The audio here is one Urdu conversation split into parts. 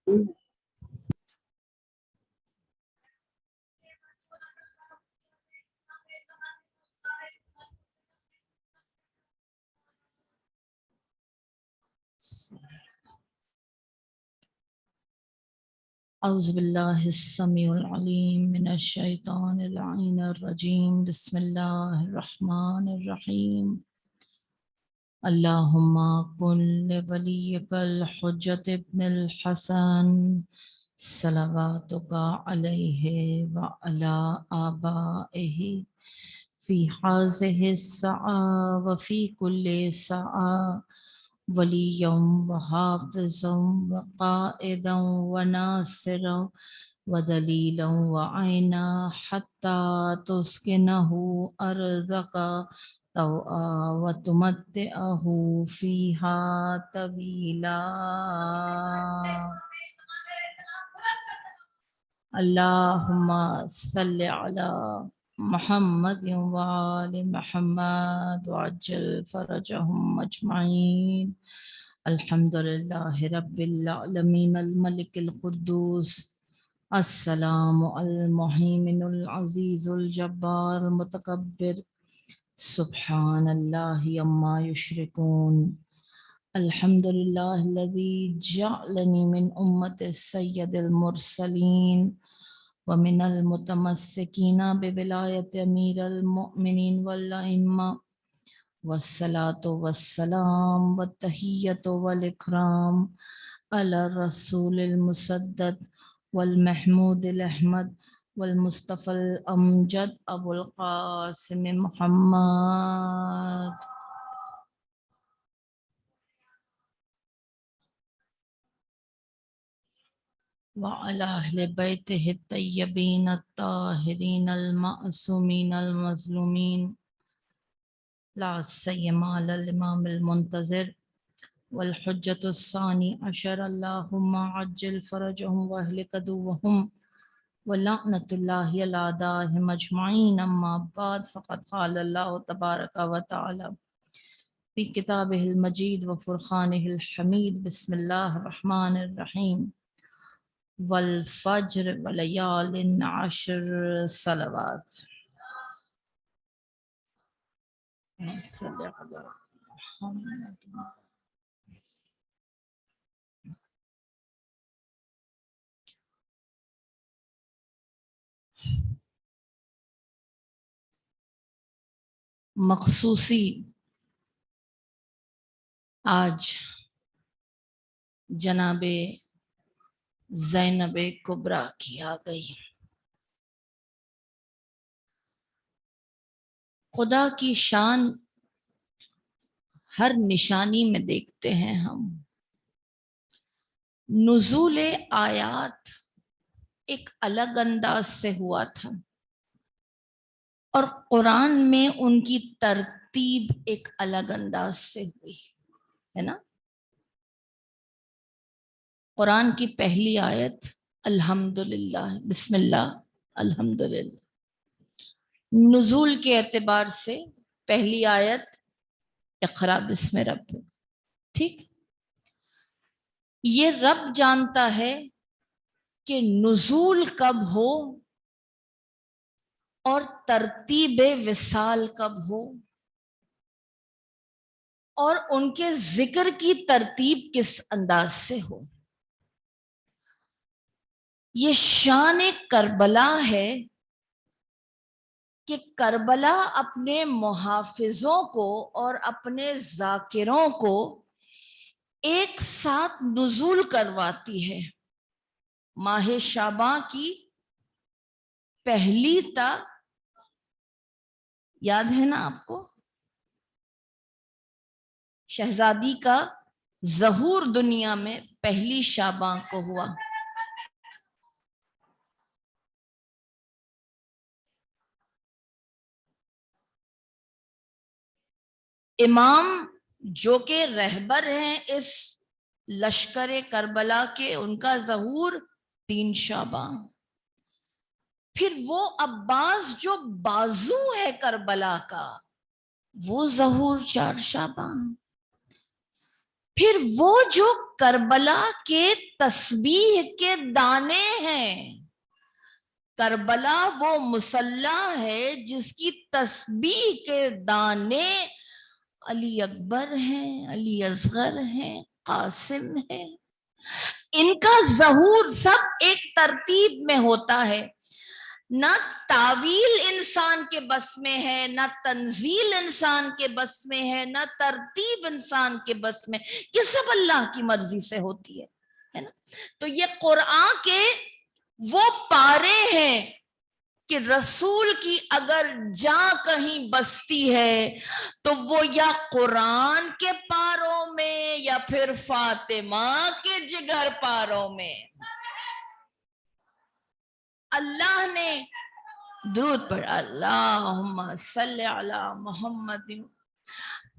اعوذ باللہ السمیع العلیم من الشیطان اللعین الرجیم بسم اللہ الرحمن الرحیم اللہم کن لولیک الحجۃ ابن الحسن صلواتک علیہ وعلی آبائہ فی ہذہ الساعة وفی کل ساعة ولیا وحافظا وقائدا وناصرا ودلیلا وعینا حتی تسکنہ ارضک طوعا وتمتعہ فیہا طویلا اللہم صلی علی محمد وآل محمد وعجل فرجهم اجمعین الحمد للہ رب العالمین الملک القدوس السلام المہیمن العزیز الجبار المتکبر سبحان اللہ عما یشرکون الحمد للہ الذی جعلنی من امت السید المرسلین ومن المتمسکین بولایت امیر المؤمنین والائمہ والصلاة والسلام والتحیۃ والاکرام علی الرسول المسدد والمحمود الاحمد والمصطفى الامجد ابو القاسم محمد وعلى أهل بيته الطيبين الطاهرين المعصومين المظلومين لا سيما على الإمام المنتظر والحجة الثاني عشر اللهم عجل فرجهم واهلك عدوهم ولعنة الله على أعدائهم أجمعين أما بعد فقد قال الله تبارك وتعالى في كتابه المجيد وفرقانه الحميد بسم الله الرحمن الرحيم والفجر وليال عشر صلوات صلی علی محمد مخصوصی آج جناب زینب کبریٰ کی آ گئی۔ خدا کی شان ہر نشانی میں دیکھتے ہیں ہم۔ نزول آیات ایک الگ انداز سے ہوا تھا اور قرآن میں ان کی ترتیب ایک الگ انداز سے ہوئی ہے نا۔ قرآن کی پہلی آیت الحمدللہ، بسم اللہ الحمدللہ۔ نزول کے اعتبار سے پہلی آیت اقرا بسم رب، ٹھیک۔ یہ رب جانتا ہے کہ نزول کب ہو اور ترتیب وصال کب ہو اور ان کے ذکر کی ترتیب کس انداز سے ہو۔ یہ شان کربلا ہے کہ کربلا اپنے محافظوں کو اور اپنے ذاکروں کو ایک ساتھ نزول کرواتی ہے۔ ماہ شعباں کی پہلی تا یاد ہے نا آپ کو، شہزادی کا ظہور دنیا میں پہلی شعباں کو ہوا۔ امام جو کہ رہبر ہیں اس لشکر کربلا کے، ان کا ظہور 3 شعباں۔ پھر وہ عباس جو بازو ہے کربلا کا، وہ ظہور 4 شعباں۔ پھر وہ جو کربلا کے تسبیح کے دانے ہیں، کربلا وہ مسلح ہے جس کی تسبیح کے دانے علی اکبر ہیں، علی اصغر ہیں، قاسم ہیں، ان کا ظہور سب ایک ترتیب میں ہوتا ہے. نہ تعویل انسان کے بس میں ہے، نہ تنزیل انسان کے بس میں ہے، نہ ترتیب انسان کے بس میں، یہ سب اللہ کی مرضی سے ہوتی ہے نا. تو یہ قرآن کے وہ پارے ہیں کہ رسول کی اگر جاں کہیں بستی ہے تو وہ یا قرآن کے پاروں میں یا پھر فاطمہ کے جگر پاروں میں. اللہ نے درود پڑھ، اللہم صلی علی محمد.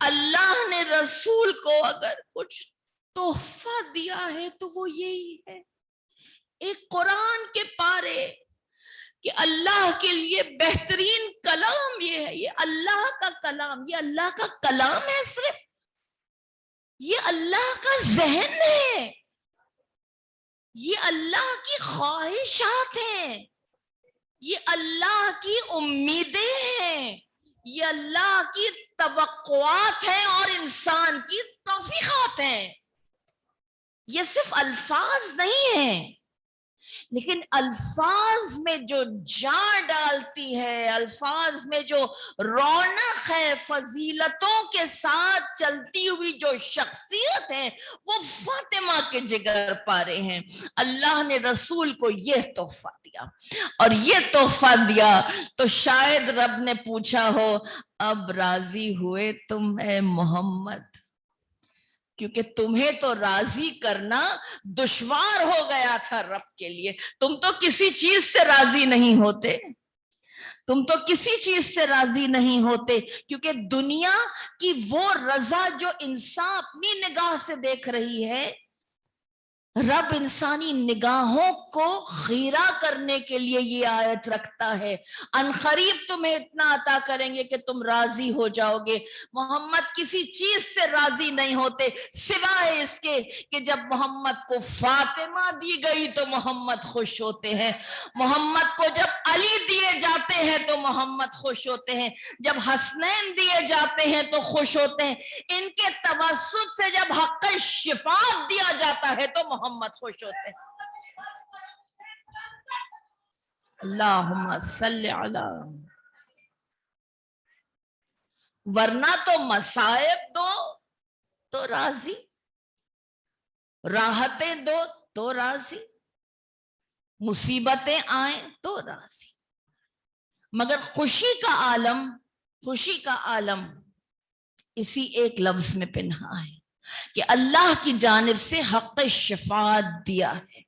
اللہ نے رسول کو اگر کچھ تحفہ دیا ہے تو وہ یہی ہے، ایک قرآن کے پارے، کہ اللہ کے لیے بہترین کلام یہ ہے، یہ اللہ کا کلام، یہ اللہ کا کلام ہے، صرف یہ اللہ کا ذہن ہے، یہ اللہ کی خواہشات ہیں، یہ اللہ کی امیدیں ہیں، یہ اللہ کی توقعات ہیں اور انسان کی توفیقات ہیں. یہ صرف الفاظ نہیں ہیں، لیکن الفاظ میں جو جان ڈالتی ہے، الفاظ میں جو رونق ہے، فضیلتوں کے ساتھ چلتی ہوئی جو شخصیت ہے، وہ فاطمہ کے جگر پارے ہیں. اللہ نے رسول کو یہ تحفہ دیا، اور یہ تحفہ دیا تو شاید رب نے پوچھا ہو اب راضی ہوئے تم اے محمد، کیونکہ تمہیں تو راضی کرنا دشوار ہو گیا تھا رب کے لیے. تم تو کسی چیز سے راضی نہیں ہوتے، تم تو کسی چیز سے راضی نہیں ہوتے، کیونکہ دنیا کی وہ رضا جو انسان اپنی نگاہ سے دیکھ رہی ہے، رب انسانی نگاہوں کو خیرہ کرنے کے لیے یہ آیت رکھتا ہے. عنقریب تمہیں اتنا عطا کریں گے کہ تم راضی ہو جاؤ گے. محمد کسی چیز سے راضی نہیں ہوتے سوائے اس کے کہ جب محمد کو فاطمہ دی گئی تو محمد خوش ہوتے ہیں، محمد کو جب علی دیے جاتے ہیں تو محمد خوش ہوتے ہیں، جب حسنین دیے جاتے ہیں تو خوش ہوتے ہیں، ان کے توسط سے جب حق شفاعت دیا جاتا ہے تو محمد خوش ہوتے ہیں. اللہم صلی علی. ورنہ تو مصائب دو تو راضی، راحتیں دو تو راضی، مصیبتیں آئیں تو راضی، مگر خوشی کا عالم، خوشی کا عالم اسی ایک لفظ میں پنہا ہے کہ اللہ کی جانب سے حق شفاعت دیا ہے.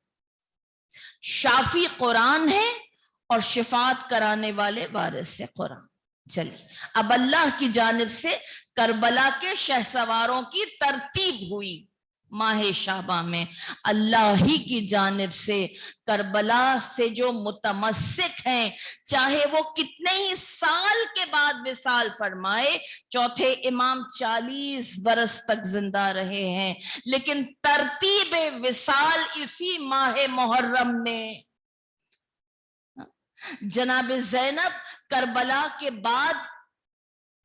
شافی قرآن ہے اور شفاعت کرانے والے وارث قرآن. چلیے اب اللہ کی جانب سے کربلا کے شہسواروں کی ترتیب ہوئی ماہ شعبان میں. اللہ ہی کی جانب سے کربلا سے جو متمسک ہیں، چاہے وہ کتنے ہی سال کے بعد وصال فرمائے، چوتھے امام 40 برس تک زندہ رہے ہیں، لیکن ترتیب وصال اسی ماہ محرم میں. جناب زینب کربلا کے بعد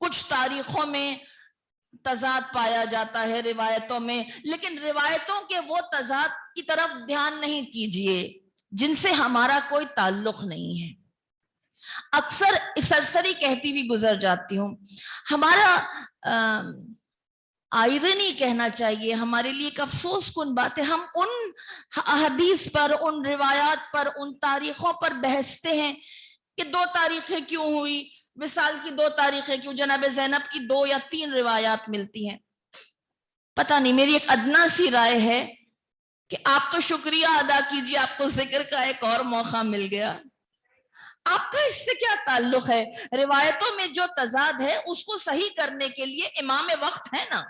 کچھ تاریخوں میں تضاد پایا جاتا ہے روایتوں میں، لیکن روایتوں کے وہ تضاد کی طرف دھیان نہیں کیجیے جن سے ہمارا کوئی تعلق نہیں ہے. اکثر سرسری کہتی ہوئی گزر جاتی ہوں، ہمارا آئرنی کہنا چاہیے، ہمارے لیے ایک افسوس کن بات ہے، ہم ان حدیث پر، ان روایات پر، ان تاریخوں پر بحثتے ہیں کہ 2 تاریخیں کیوں ہوئی، وصال کی 2 تاریخیں کیوں، جناب زینب کی 2 یا 3 روایات ملتی ہیں. پتہ نہیں، میری ایک ادنا سی رائے ہے کہ آپ تو شکریہ ادا کیجئے، آپ کو ذکر کا ایک اور موقع مل گیا. آپ کا اس سے کیا تعلق ہے؟ روایتوں میں جو تضاد ہے اس کو صحیح کرنے کے لیے امام وقت ہے نا،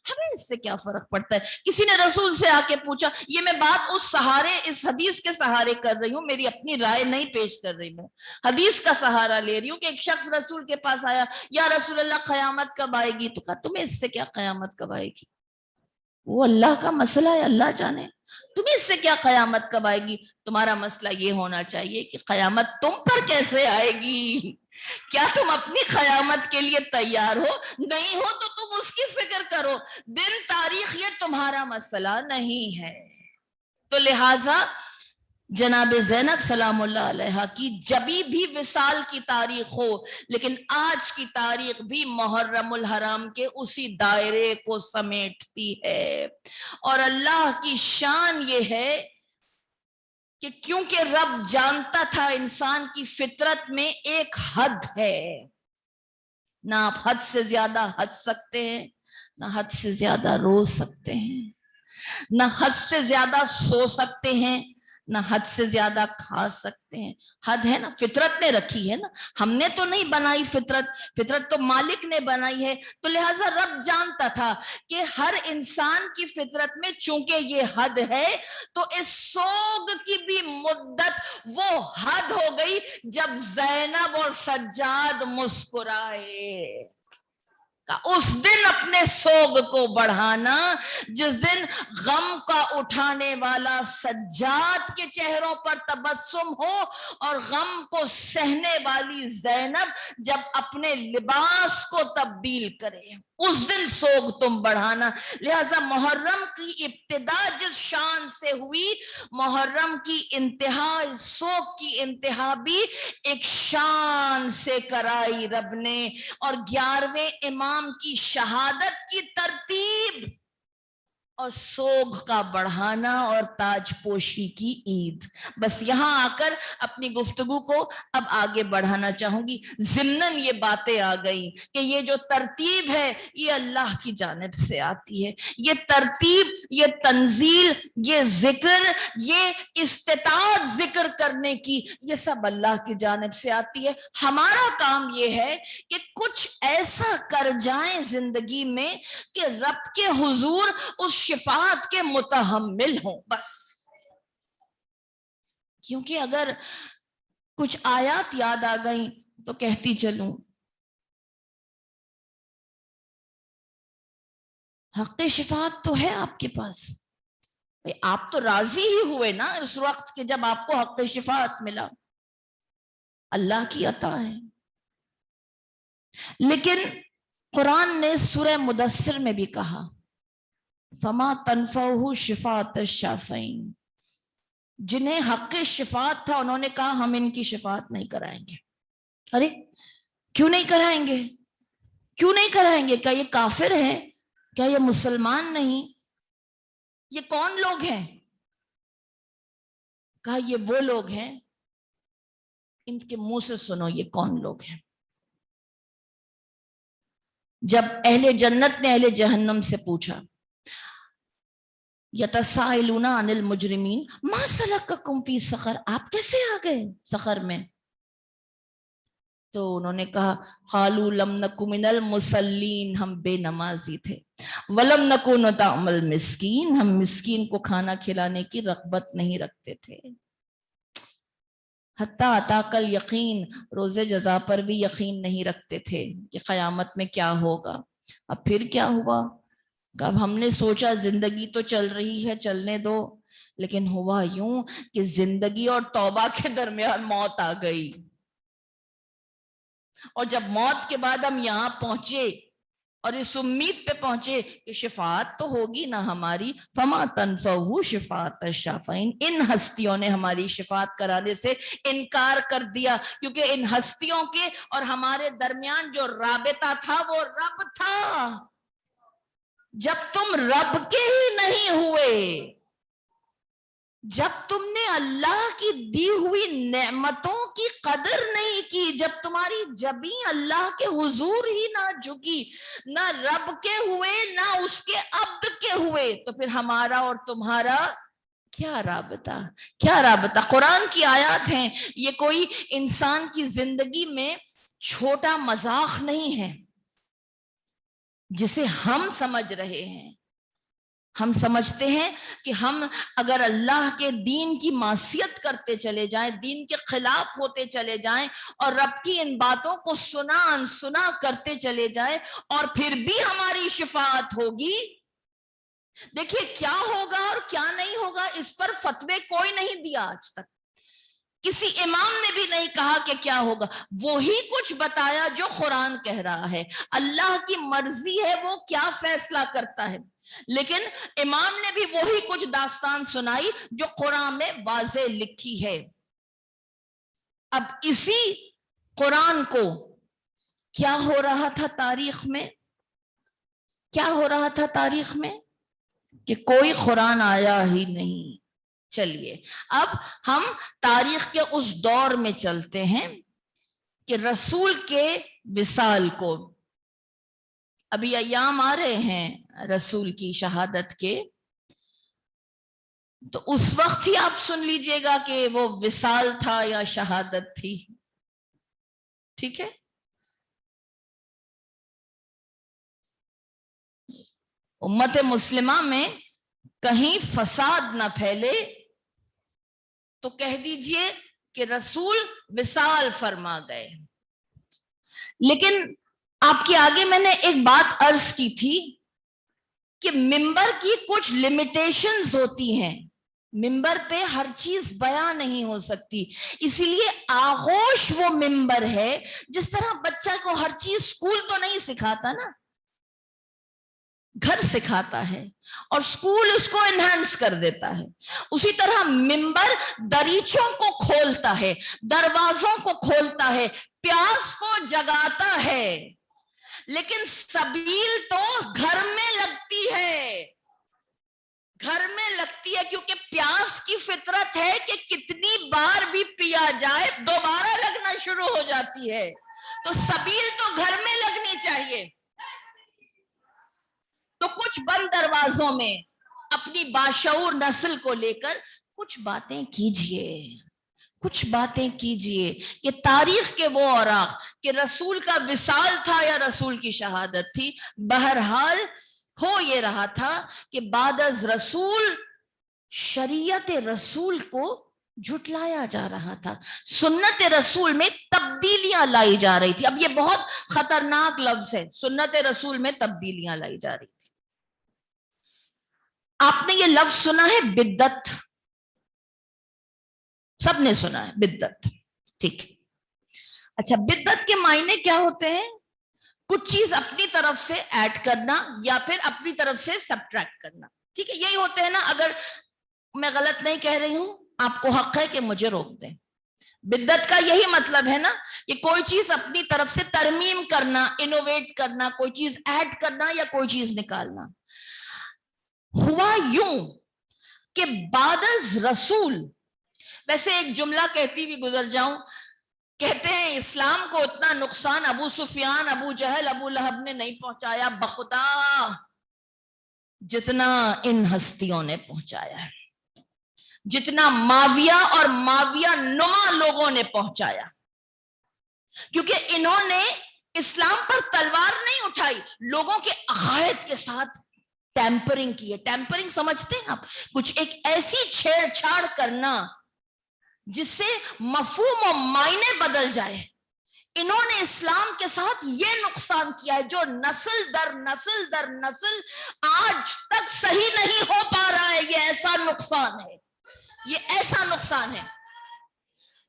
ہمیں اس سے کیا فرق پڑتا ہے؟ کسی نے رسول سے آ کے پوچھا، یہ میں بات اس سہارے، اس حدیث کے سہارے کر رہی ہوں، میری اپنی رائے نہیں پیش کر رہی ہوں، حدیث کا سہارا لے رہی ہوں کہ ایک شخص رسول کے پاس آیا، یا رسول اللہ قیامت کب آئے گی؟ تو کہا تمہیں اس سے کیا قیامت کب آئے گی؟ وہ اللہ کا مسئلہ ہے, اللہ جانے. تمہیں اس سے کیا قیامت کب آئے گی؟ تمہارا مسئلہ یہ ہونا چاہیے کہ قیامت تم پر کیسے آئے گی. کیا تم اپنی قیامت کے لیے تیار ہو؟ نہیں ہو تو تم اس کی فکر کرو. دن تاریخ یہ تمہارا مسئلہ نہیں ہے. تو لہٰذا جناب زینب سلام اللہ علیہ کی جبھی بھی وصال کی تاریخ ہو, لیکن آج کی تاریخ بھی محرم الحرام کے اسی دائرے کو سمیٹتی ہے. اور اللہ کی شان یہ ہے کہ کیونکہ رب جانتا تھا انسان کی فطرت میں ایک حد ہے, نہ آپ حد سے زیادہ ہنس سکتے ہیں, نہ حد سے زیادہ رو سکتے ہیں, نہ حد سے زیادہ سو سکتے ہیں, نہ حد سے زیادہ کھا سکتے ہیں. حد ہے نا, فطرت نے رکھی ہے نا, ہم نے تو نہیں بنائی فطرت, فطرت تو مالک نے بنائی ہے. تو لہٰذا رب جانتا تھا کہ ہر انسان کی فطرت میں چونکہ یہ حد ہے, تو اس سوگ کی بھی مدت وہ حد ہو گئی جب زینب اور سجاد مسکرائے. اس دن اپنے سوگ کو بڑھانا جس دن غم کا اٹھانے والا سجاد کے چہروں پر تبسم ہو اور غم کو سہنے والی زینب جب اپنے لباس کو تبدیل کرے, اس دن سوگ تم بڑھانا. لہذا محرم کی ابتدا جس شان سے ہوئی, محرم کی انتہا, سوگ کی انتہا بھی ایک شان سے کرائی رب نے. اور 11ویں امام کی شہادت کی ترتیب اور سوگ کا بڑھانا اور تاج پوشی کی عید. بس یہاں آ کر اپنی گفتگو کو اب آگے بڑھانا چاہوں گی. ضمناً یہ باتیں آ گئی کہ یہ جو ترتیب ہے یہ اللہ کی جانب سے آتی ہے. یہ ترتیب, یہ تنزیل, یہ ذکر, یہ استطاعت ذکر کرنے کی, یہ سب اللہ کی جانب سے آتی ہے. ہمارا کام یہ ہے کہ کچھ ایسا کر جائیں زندگی میں کہ رب کے حضور اس شفاعت کے متحمل ہوں بس. کیونکہ اگر کچھ آیات یاد آ گئیں تو کہتی چلوں, حق شفاعت تو ہے آپ کے پاس, آپ تو راضی ہی ہوئے نا اس وقت کہ جب آپ کو حق شفاعت ملا, اللہ کی عطا ہے. لیکن قرآن نے سورہ مدثر میں بھی کہا فما تنفعہ شفاعت الشافعین, جنہیں حق شفاعت تھا انہوں نے کہا ہم ان کی شفاعت نہیں کرائیں گے. ارے کیوں نہیں کرائیں گے, کیوں نہیں کرائیں گے؟ کیا یہ کافر ہیں؟ کیا یہ مسلمان نہیں؟ یہ کون لوگ ہیں؟ کہا یہ وہ لوگ ہیں, ان کے منہ سے سنو یہ کون لوگ ہیں. جب اہل جنت نے اہل جہنم سے پوچھا یتسائلون عن المجرمین ما سلککم فی سقر, آپ کیسے آ گئے سقر میں؟ تو انہوں نے کہا قالوا لم نک من المصلین, ہم بے نمازی تھے, ولم نکو نطعم المسکین, ہم مسکین کو کھانا کھلانے کی رغبت نہیں رکھتے تھے. حتیٰ اتاک الیقین, روز جزا پر بھی یقین نہیں رکھتے تھے کہ قیامت میں کیا ہوگا. اب پھر کیا ہوا؟ کہ اب ہم نے سوچا زندگی تو چل رہی ہے, چلنے دو, لیکن ہوا یوں کہ زندگی اور توبہ کے درمیان موت آ گئی. اور جب موت کے بعد ہم یہاں پہنچے اور اس امید پہ پہنچے کہ شفاعت تو ہوگی نا ہماری, فما تنفعہ شفاعت الشافعین, ان ہستیوں نے ہماری شفاعت کرانے سے انکار کر دیا, کیونکہ ان ہستیوں کے اور ہمارے درمیان جو رابطہ تھا وہ رب تھا. جب تم رب کے ہی نہیں ہوئے, جب تم نے اللہ کی دی ہوئی نعمتوں کی قدر نہیں کی, جب تمہاری جبیں اللہ کے حضور ہی نہ جھکی, نہ رب کے ہوئے نہ اس کے عبد کے ہوئے, تو پھر ہمارا اور تمہارا کیا رابطہ, کیا رابطہ. قرآن کی آیات ہیں, یہ کوئی انسان کی زندگی میں چھوٹا مذاق نہیں ہے جسے ہم سمجھ رہے ہیں. ہم سمجھتے ہیں کہ ہم اگر اللہ کے دین کی معصیت کرتے چلے جائیں, دین کے خلاف ہوتے چلے جائیں اور رب کی ان باتوں کو سنا انسنا کرتے چلے جائیں اور پھر بھی ہماری شفاعت ہوگی, دیکھیے کیا ہوگا اور کیا نہیں ہوگا اس پر فتوے کوئی نہیں دیا آج تک، کسی امام نے بھی نہیں کہا کہ کیا ہوگا، وہی کچھ بتایا جو قرآن کہہ رہا ہے، اللہ کی مرضی ہے وہ کیا فیصلہ کرتا ہے، لیکن امام نے بھی وہی کچھ داستان سنائی جو قرآن میں واضح لکھی ہے۔ اب اسی قرآن کو کیا ہو رہا تھا تاریخ میں، کیا ہو رہا تھا تاریخ میں کہ کوئی قرآن آیا ہی نہیں۔ چلیے اب ہم تاریخ کے اس دور میں چلتے ہیں کہ رسول کے وصال کو، ابھی ایام آ رہے ہیں رسول کی شہادت کے، تو اس وقت ہی آپ سن لیجئے گا کہ وہ وصال تھا یا شہادت تھی، ٹھیک ہے؟ امت مسلمہ میں کہیں فساد نہ پھیلے تو کہہ دیجئے کہ رسول وصال فرما گئے۔ لیکن آپ کے آگے میں نے ایک بات عرض کی تھی کہ ممبر کی کچھ لیمیٹیشنز ہوتی ہیں، ممبر پہ ہر چیز بیان نہیں ہو سکتی، اسی لیے آغوش وہ ممبر ہے۔ جس طرح بچہ کو ہر چیز اسکول تو نہیں سکھاتا نا، گھر سکھاتا ہے اور اسکول اس کو انہانس کر دیتا ہے، اسی طرح ممبر دریچوں کو کھولتا ہے، دروازوں کو کھولتا ہے، پیاس کو جگاتا ہے، لیکن سبیل تو گھر میں لگتی ہے، گھر میں لگتی ہے، کیونکہ پیاس کی فطرت ہے کہ کتنی بار بھی پیا جائے دوبارہ لگنا شروع ہو جاتی ہے، تو سبیل تو گھر میں لگنی چاہیے۔ تو کچھ بند دروازوں میں اپنی باشعور نسل کو لے کر کچھ باتیں کیجئے، کچھ باتیں کیجئے کہ تاریخ کے وہ اوراق کہ رسول کا وصال تھا یا رسول کی شہادت تھی، بہرحال ہو یہ رہا تھا کہ بعد از رسول شریعت رسول کو جھٹلایا جا رہا تھا، سنت رسول میں تبدیلیاں لائی جا رہی تھی۔ اب یہ بہت خطرناک لفظ ہے، سنت رسول میں تبدیلیاں لائی جا رہی تھی۔ آپ نے یہ لفظ سنا ہے بدعت، سب نے سنا ہے بدعت، ٹھیک؟ اچھا بدعت کے معنی کیا ہوتے ہیں؟ کچھ چیز اپنی طرف سے ایڈ کرنا یا پھر اپنی طرف سے سبٹریکٹ کرنا، ٹھیک ہے؟ یہی ہوتے ہیں نا، اگر میں غلط نہیں کہہ رہی ہوں آپ کو حق ہے کہ مجھے روک دیں۔ بدعت کا یہی مطلب ہے نا کہ کوئی چیز اپنی طرف سے ترمیم کرنا، انوویٹ کرنا، کوئی چیز ایڈ کرنا یا کوئی چیز نکالنا۔ ہوا یوں کہ بعد از رسول، ویسے ایک جملہ کہتی بھی گزر جاؤں، کہتے ہیں اسلام کو اتنا نقصان ابو سفیان، ابو جہل، ابو لہب نے نہیں پہنچایا بخدا جتنا ان ہستیوں نے پہنچایا ہے، جتنا معاویہ اور معاویہ نما لوگوں نے پہنچایا، کیونکہ انہوں نے اسلام پر تلوار نہیں اٹھائی، لوگوں کے عقائد کے ساتھ ٹیمپرنگ کی ہے۔ ٹیمپرنگ سمجھتے ہیں آپ؟ کچھ ایک ایسی چھیڑ چھاڑ کرنا جس سے مفہوم و معنی بدل جائے۔ انہوں نے اسلام کے ساتھ یہ نقصان کیا ہے جو نسل در نسل در نسل آج تک صحیح نہیں ہو پا رہا ہے، یہ ایسا نقصان ہے، یہ ایسا نقصان ہے۔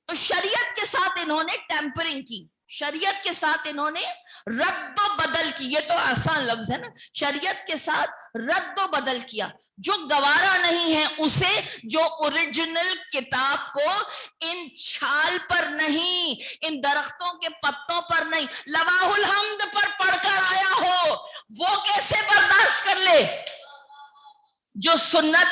تو شریعت کے ساتھ انہوں نے ٹیمپرنگ کی، شریعت کے ساتھ انہوں نے رد و بدل کی، یہ تو آسان لفظ ہے نا، شریعت کے ساتھ رد و بدل کیا۔ جو گوارا نہیں ہے اسے، جو اوریجنل کتاب کو ان چھال پر نہیں، ان درختوں کے پتوں پر نہیں، لواح الحمد پر پڑھ کر آیا ہو، وہ کیسے برداشت کر لے؟ جو سنت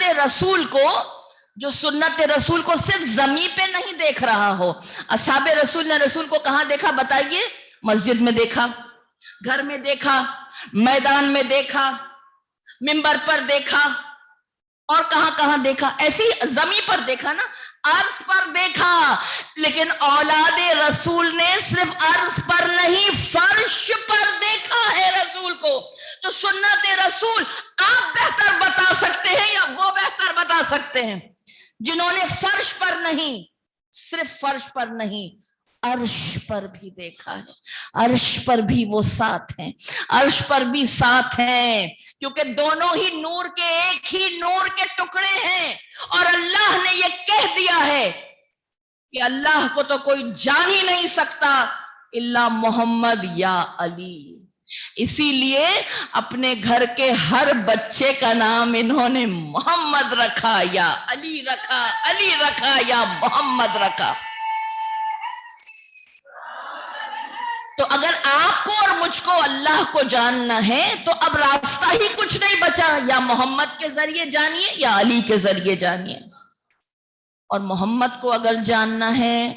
رسول کو صرف زمین پہ نہیں دیکھ رہا ہو۔ اصحاب رسول نے رسول کو کہاں دیکھا بتائیے؟ مسجد میں دیکھا، گھر میں دیکھا، میدان میں دیکھا، منبر پر دیکھا، اور کہاں دیکھا؟ ایسی زمین پر دیکھا نا، عرض پر دیکھا، لیکن اولاد رسول نے صرف عرض پر نہیں فرش پر دیکھا ہے رسول کو۔ تو سنت رسول آپ بہتر بتا سکتے ہیں یا وہ بہتر بتا سکتے ہیں؟ جنہوں نے فرش پر نہیں، صرف فرش پر نہیں، عرش پر بھی دیکھا ہے، عرش پر بھی وہ ساتھ ہیں، عرش پر بھی ساتھ ہیں، کیونکہ دونوں ہی نور کے ایک ہی نور کے ٹکڑے ہیں، اور اللہ نے یہ کہہ دیا ہے کہ اللہ کو تو کوئی جان ہی نہیں سکتا الا محمد یا علی۔ اسی لیے اپنے گھر کے ہر بچے کا نام انہوں نے محمد رکھا، یا علی رکھا، علی رکھا یا محمد رکھا۔ تو اگر آپ کو اور مجھ کو اللہ کو جاننا ہے تو اب راستہ ہی کچھ نہیں بچا، یا محمد کے ذریعے جانیے یا علی کے ذریعے جانیے۔ اور محمد کو اگر جاننا ہے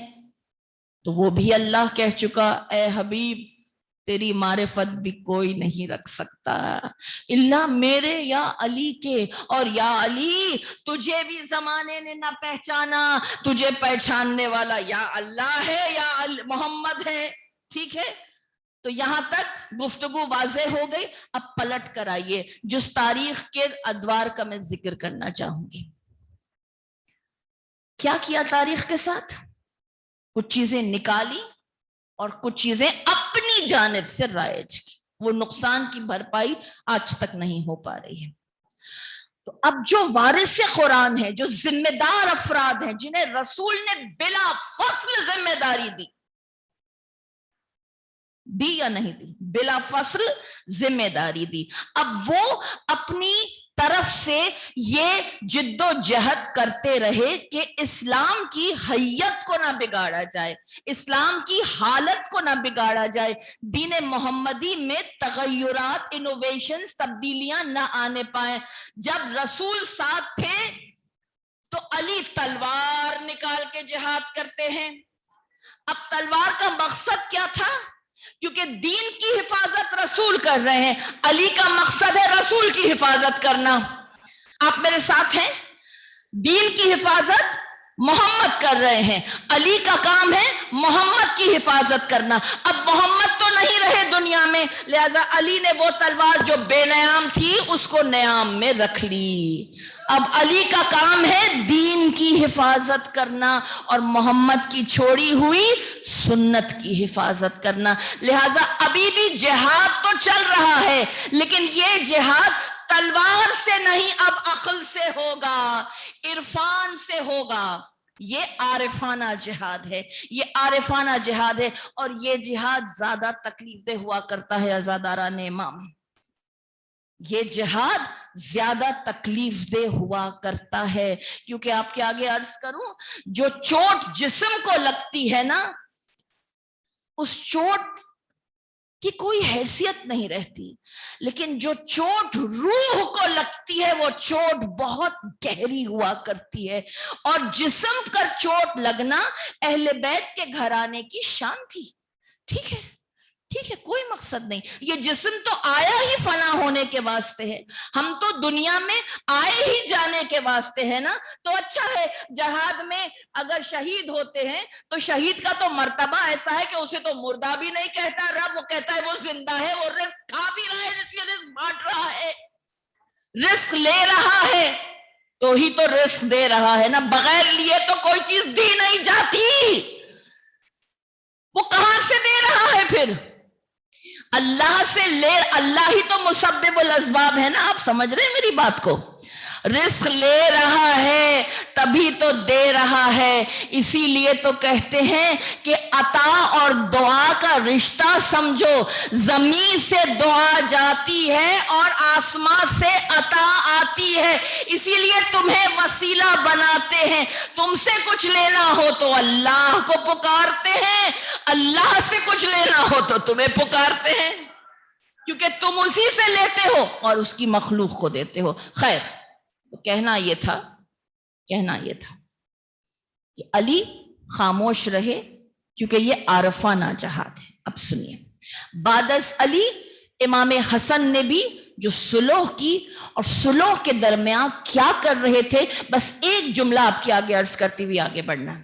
تو وہ بھی اللہ کہہ چکا، اے حبیب تیری معرفت بھی کوئی نہیں رکھ سکتا الا میرے یا علی کے، اور یا علی تجھے بھی زمانے نے نہ پہچانا، تجھے پہچاننے والا یا اللہ ہے یا محمد ہے۔ ٹھیک ہے، تو یہاں تک گفتگو واضح ہو گئی۔ اب پلٹ کر آئیے، جس تاریخ کے ادوار کا میں ذکر کرنا چاہوں گی۔ کیا کیا تاریخ کے ساتھ؟ کچھ چیزیں نکالی اور کچھ چیزیں اپنی جانب سے رائج کی، وہ نقصان کی بھرپائی آج تک نہیں ہو پا رہی ہے۔ تو اب جو وارث قرآن ہے، جو ذمہ دار افراد ہیں، جنہیں رسول نے بلا فصل ذمہ داری دی یا نہیں دی؟ بلا فصل ذمہ داری دی۔ اب وہ اپنی طرف سے یہ جد و جہد کرتے رہے کہ اسلام کی حیت کو نہ بگاڑا جائے، اسلام کی حالت کو نہ بگاڑا جائے، دین محمدی میں تغیرات، انوویشنز، تبدیلیاں نہ آنے پائیں۔ جب رسول ساتھ تھے تو علی تلوار نکال کے جہاد کرتے ہیں۔ اب تلوار کا مقصد کیا تھا؟ کیونکہ دین کی حفاظت رسول کر رہے ہیں، علی کا مقصد ہے رسول کی حفاظت کرنا۔ آپ میرے ساتھ ہیں؟ دین کی حفاظت محمد کر رہے ہیں، علی کا کام ہے محمد کی حفاظت کرنا۔ اب محمد تو نہیں رہے دنیا میں، لہذا علی نے وہ تلوار جو بے نیام تھی اس کو نیام میں رکھ لی۔ اب علی کا کام ہے دین کی حفاظت کرنا اور محمد کی چھوڑی ہوئی سنت کی حفاظت کرنا۔ لہذا ابھی بھی جہاد تو چل رہا ہے، لیکن یہ جہاد تلوار سے نہیں، اب عقل سے ہوگا، عرفان سے ہوگا۔ یہ عارفانہ جہاد ہے، یہ عارفانہ جہاد ہے، اور یہ جہاد زیادہ تکلیف دہ ہوا کرتا ہے عزاداران امام۔ یہ جہاد زیادہ تکلیف دہ ہوا کرتا ہے، کیونکہ آپ کے آگے عرض کروں، جو چوٹ جسم کو لگتی ہے نا، اس چوٹ کی کوئی حیثیت نہیں رہتی، لیکن جو چوٹ روح کو لگتی ہے وہ چوٹ بہت گہری ہوا کرتی ہے۔ اور جسم پر چوٹ لگنا اہل بیت کے گھرانے کی شان تھی۔ ٹھیک ہے، ٹھیک ہے، کوئی مقصد نہیں۔ یہ جسم تو آیا ہی فنا ہونے کے واسطے ہے، ہم تو دنیا میں آئے ہی جانے کے واسطے ہے نا۔ تو اچھا ہے، جہاد میں اگر شہید ہوتے ہیں تو شہید کا تو مرتبہ ایسا ہے کہ اسے تو مردہ بھی نہیں کہتا رب، وہ کہتا ہے وہ زندہ ہے، وہ رزق کھا بھی رہا ہے، رزق بانٹ رہا ہے، رزق لے رہا ہے تو ہی تو رزق دے رہا ہے نا، بغیر لیے تو کوئی چیز دی نہیں جاتی۔ وہ کہاں سے دے رہا ہے پھر؟ اللہ سے لے، اللہ ہی تو مسبب الاسباب ہے نا۔ آپ سمجھ رہے ہیں میری بات کو؟ رزق لے رہا ہے تبھی تو دے رہا ہے۔ اسی لیے تو کہتے ہیں کہ عطا اور دعا کا رشتہ سمجھو، زمین سے دعا جاتی ہے اور آسمان سے عطا آتی ہے۔ اسی لیے تمہیں وسیلہ بناتے ہیں، تم سے کچھ لینا ہو تو اللہ کو پکارتے ہیں، اللہ سے کچھ لینا ہو تو تمہیں پکارتے ہیں، کیونکہ تم اسی سے لیتے ہو اور اس کی مخلوق کو دیتے ہو۔ خیر، کہنا یہ تھا کہ علی خاموش رہے، کیونکہ یہ عارفانہ جہاد ہے۔ اب سنیے، بعد از علی امام حسن نے بھی جو صلح کی، اور صلح کے درمیان کیا کر رہے تھے، بس ایک جملہ آپ کے آگے عرض کرتی ہوئی آگے بڑھنا۔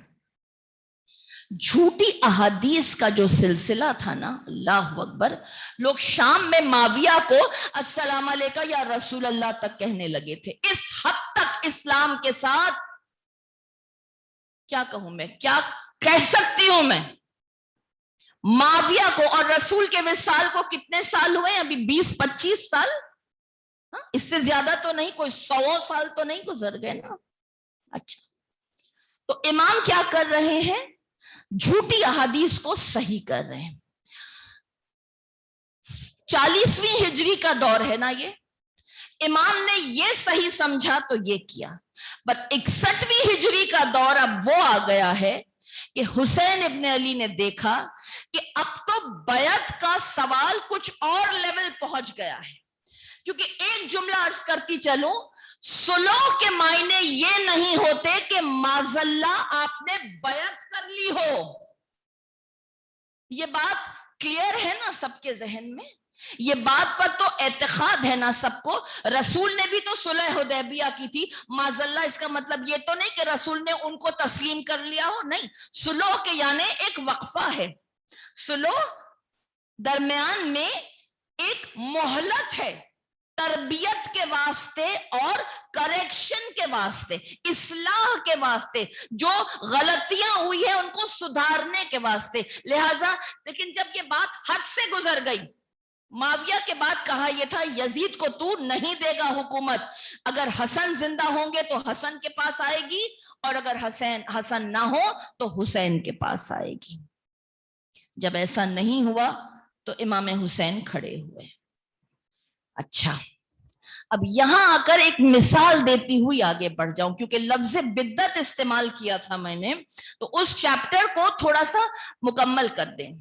جھوٹی احادیث کا جو سلسلہ تھا نا، اللہ اکبر، لوگ شام میں معاویہ کو السلام علیکم یا رسول اللہ تک کہنے لگے تھے۔ اس حد تک اسلام کے ساتھ کیا کہوں میں، کیا کہہ سکتی ہوں میں، معاویہ کو اور رسول کے وصال کو کتنے سال ہوئے؟ ابھی 20-25 سال۔ اس سے زیادہ تو نہیں، کوئی 100 سال تو نہیں گزر گئے نا. اچھا، تو امام کیا کر رہے ہیں؟ جھوٹی احادیث کو صحیح کر رہے ہیں. 40ویں ہجری کا دور ہے نا یہ. امام نے یہ صحیح سمجھا تو یہ کیا. پر 61ویں ہجری کا دور اب وہ آ گیا ہے کہ حسین ابن علی نے دیکھا کہ اب تو بیعت کا سوال کچھ اور لیول پہنچ گیا ہے. کیونکہ ایک جملہ عرض کرتی چلوں، صلح کے معنی یہ نہیں ہوتے کہ معذاللہ آپ نے بیعت کر لی ہو. یہ بات کلیئر ہے نا سب کے ذہن میں؟ یہ بات پر تو اعتقاد ہے نا سب کو. رسول نے بھی تو صلح حدیبیہ کی تھی. معذاللہ اس کا مطلب یہ تو نہیں کہ رسول نے ان کو تسلیم کر لیا ہو، نہیں. صلح کے یعنی ایک وقفہ ہے. صلح درمیان میں ایک مہلت ہے، تربیت کے واسطے اور کریکشن کے واسطے، اصلاح کے واسطے، جو غلطیاں ہوئی ہیں ان کو سدھارنے کے واسطے. لہذا لیکن جب یہ بات حد سے گزر گئی، معاویہ کے بعد کہا یہ تھا یزید کو تو نہیں دے گا حکومت، اگر حسن زندہ ہوں گے تو حسن کے پاس آئے گی، اور اگر حسن نہ ہو تو حسین کے پاس آئے گی. جب ایسا نہیں ہوا تو امام حسین کھڑے ہوئے. اچھا، اب یہاں آ کر ایک مثال دیتی ہوئی آگے بڑھ جاؤں، کیونکہ لفظ بدعت استعمال کیا تھا میں نے، تو اس چیپٹر کو تھوڑا سا مکمل کر دیں.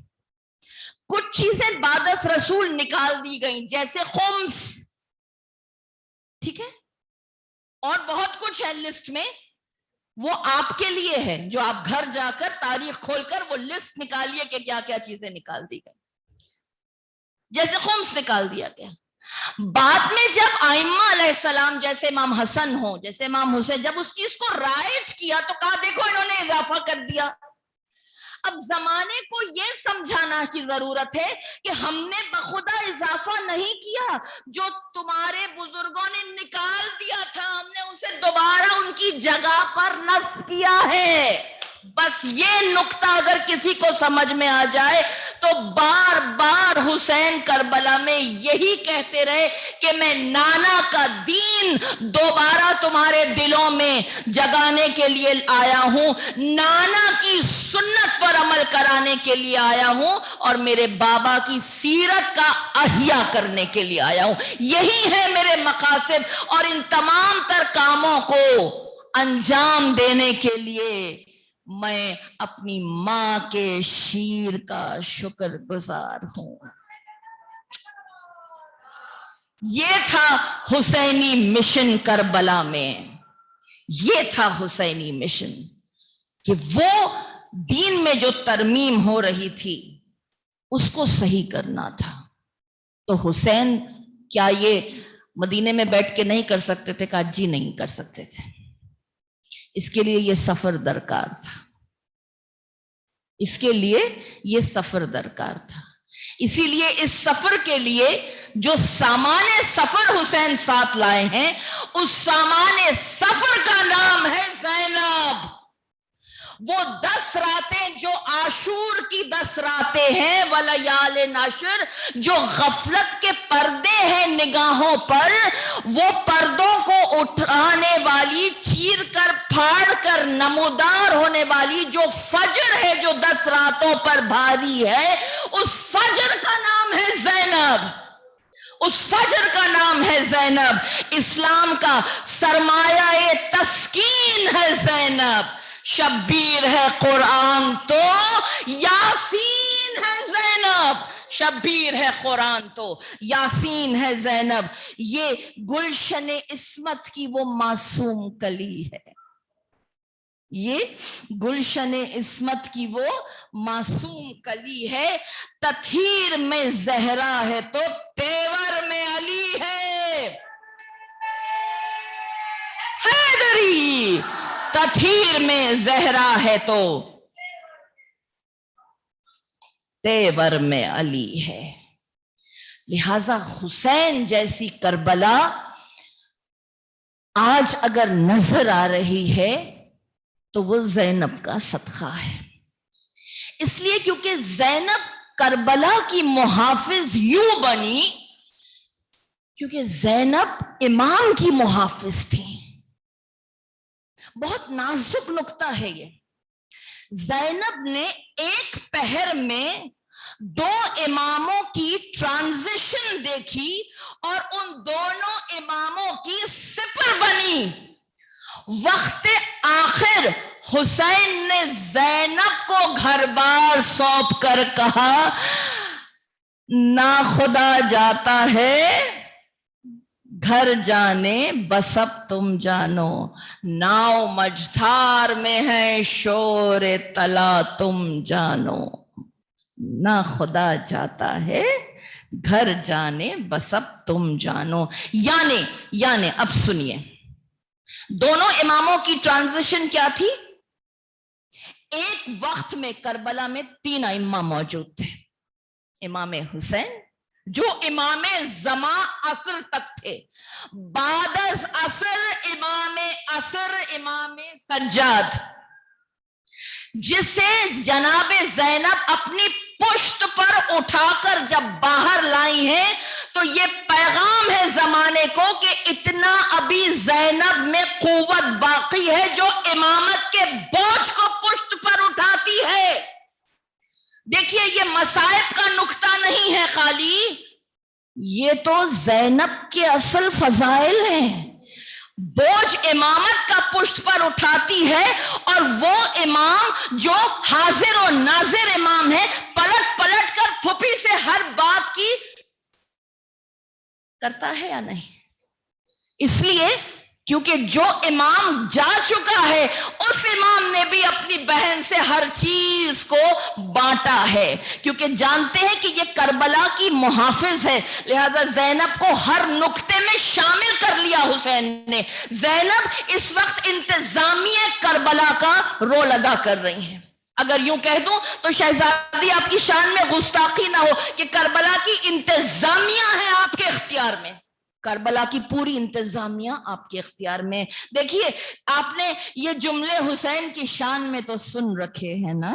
کچھ چیزیں بعد از رسول نکال دی گئیں جیسے خمس، ٹھیک ہے، اور بہت کچھ ہے لسٹ میں، وہ آپ کے لیے ہے، جو آپ گھر جا کر تاریخ کھول کر وہ لسٹ نکالیے کہ کیا کیا چیزیں نکال دی گئی. جیسے خمس نکال دیا گیا. بعد میں جب ائمہ علیہ السلام جیسے امام حسن ہو، جیسے امام حسین، جب اس چیز کو رائج کیا تو کہا دیکھو انہوں نے اضافہ کر دیا. اب زمانے کو یہ سمجھانا کی ضرورت ہے کہ ہم نے بخدا اضافہ نہیں کیا، جو تمہارے بزرگوں نے نکال دیا تھا ہم نے اسے دوبارہ ان کی جگہ پر نصب کیا ہے. بس یہ نقطہ اگر کسی کو سمجھ میں آ جائے تو بار بار حسین کربلا میں یہی کہتے رہے کہ میں نانا کا دین دوبارہ تمہارے دلوں میں جگانے کے لیے آیا ہوں، نانا کی سنت پر عمل کرانے کے لیے آیا ہوں، اور میرے بابا کی سیرت کا احیا کرنے کے لیے آیا ہوں. یہی ہے میرے مقاصد، اور ان تمام تر کاموں کو انجام دینے کے لیے میں اپنی ماں کے شیر کا شکر گزار ہوں. یہ تھا حسینی مشن کربلا میں، یہ تھا حسینی مشن کہ وہ دین میں جو ترمیم ہو رہی تھی اس کو صحیح کرنا تھا. تو حسین کیا یہ مدینے میں بیٹھ کے نہیں کر سکتے تھے؟ کہا جی نہیں کر سکتے تھے. اس کے لیے یہ سفر درکار تھا، اس کے لیے یہ سفر درکار تھا. اسی لیے اس سفر کے لیے جو سامان سفر حسین ساتھ لائے ہیں، اس سامان سفر کا نام ہے زینب. وہ 10 راتیں جو عاشور کی 10 راتیں ہیں، ولیال نشر، جو غفلت کے پردے ہیں نگاہوں پر، وہ پردوں کو اٹھانے والی، چیر کر پھاڑ کر نمودار ہونے والی جو فجر ہے جو 10 راتوں پر بھاری ہے، اس فجر کا نام ہے زینب. اس فجر کا نام ہے زینب. اسلام کا سرمایہ تسکین ہے زینب. شبیر ہے قرآن تو یاسین ہے زینب. شبیر ہے قرآن تو یاسین ہے زینب. یہ گلشن عصمت کی وہ معصوم کلی ہے، یہ گلشن عصمت کی وہ معصوم کلی ہے. تطہیر میں زہرا ہے تو تیور میں علی ہے. حیدری تطہیر میں زہرا ہے تو تیور میں علی ہے. لہذا حسین جیسی کربلا آج اگر نظر آ رہی ہے تو وہ زینب کا صدقہ ہے. اس لیے کیونکہ زینب کربلا کی محافظ یوں بنی کیونکہ زینب امام کی محافظ تھی. بہت نازک نقطہ ہے یہ. زینب نے ایک پہر میں 2 اماموں کی ٹرانزیشن دیکھی اور ان دونوں اماموں کی سپر بنی. وقت آخر حسین نے زینب کو گھر بار سونپ کر کہا نہ خدا جاتا ہے گھر جانے بس اب تم جانو. ناؤ مجھار میں ہے شور تلا تم جانو. نہ خدا جاتا ہے گھر جانے بس اب تم جانو. یعنی اب سنیے, دونوں اماموں کی ٹرانزیشن کیا تھی؟ ایک وقت میں کربلا میں 3 ائمہ موجود تھے. امام حسین جو امام زمان عصر تک تھے, بعد از عصر امام سجاد, جسے جناب زینب اپنی پشت پر اٹھا کر جب باہر لائی ہیں تو یہ پیغام ہے زمانے کو کہ اتنا ابھی زینب میں قوت باقی ہے جو امامت کے بوجھ کو پشت پر اٹھاتی ہے. دیکھیے یہ مصائب کا نقطہ نہیں ہے خالی, یہ تو زینب کے اصل فضائل ہیں. بوجھ امامت کا پشت پر اٹھاتی ہے, اور وہ امام جو حاضر و ناظر امام ہے, پلٹ پلٹ کر پھپھی سے ہر بات کی کرتا ہے یا نہیں؟ اس لیے کیونکہ جو امام جا چکا ہے اس امام نے بھی اپنی بہن سے ہر چیز کو بانٹا ہے, کیونکہ جانتے ہیں کہ یہ کربلا کی محافظ ہے, لہذا زینب کو ہر نقطے میں شامل کر لیا حسین نے. زینب اس وقت انتظامیہ کربلا کا رول ادا کر رہی ہیں. اگر یوں کہہ دوں تو شہزادی آپ کی شان میں گستاخی نہ ہو کہ کربلا کی انتظامیہ ہے آپ کے اختیار میں, کربلا کی پوری انتظامیہ آپ کے اختیار میں. دیکھیے آپ نے یہ جملے حسین کی شان میں تو سن رکھے ہیں نا,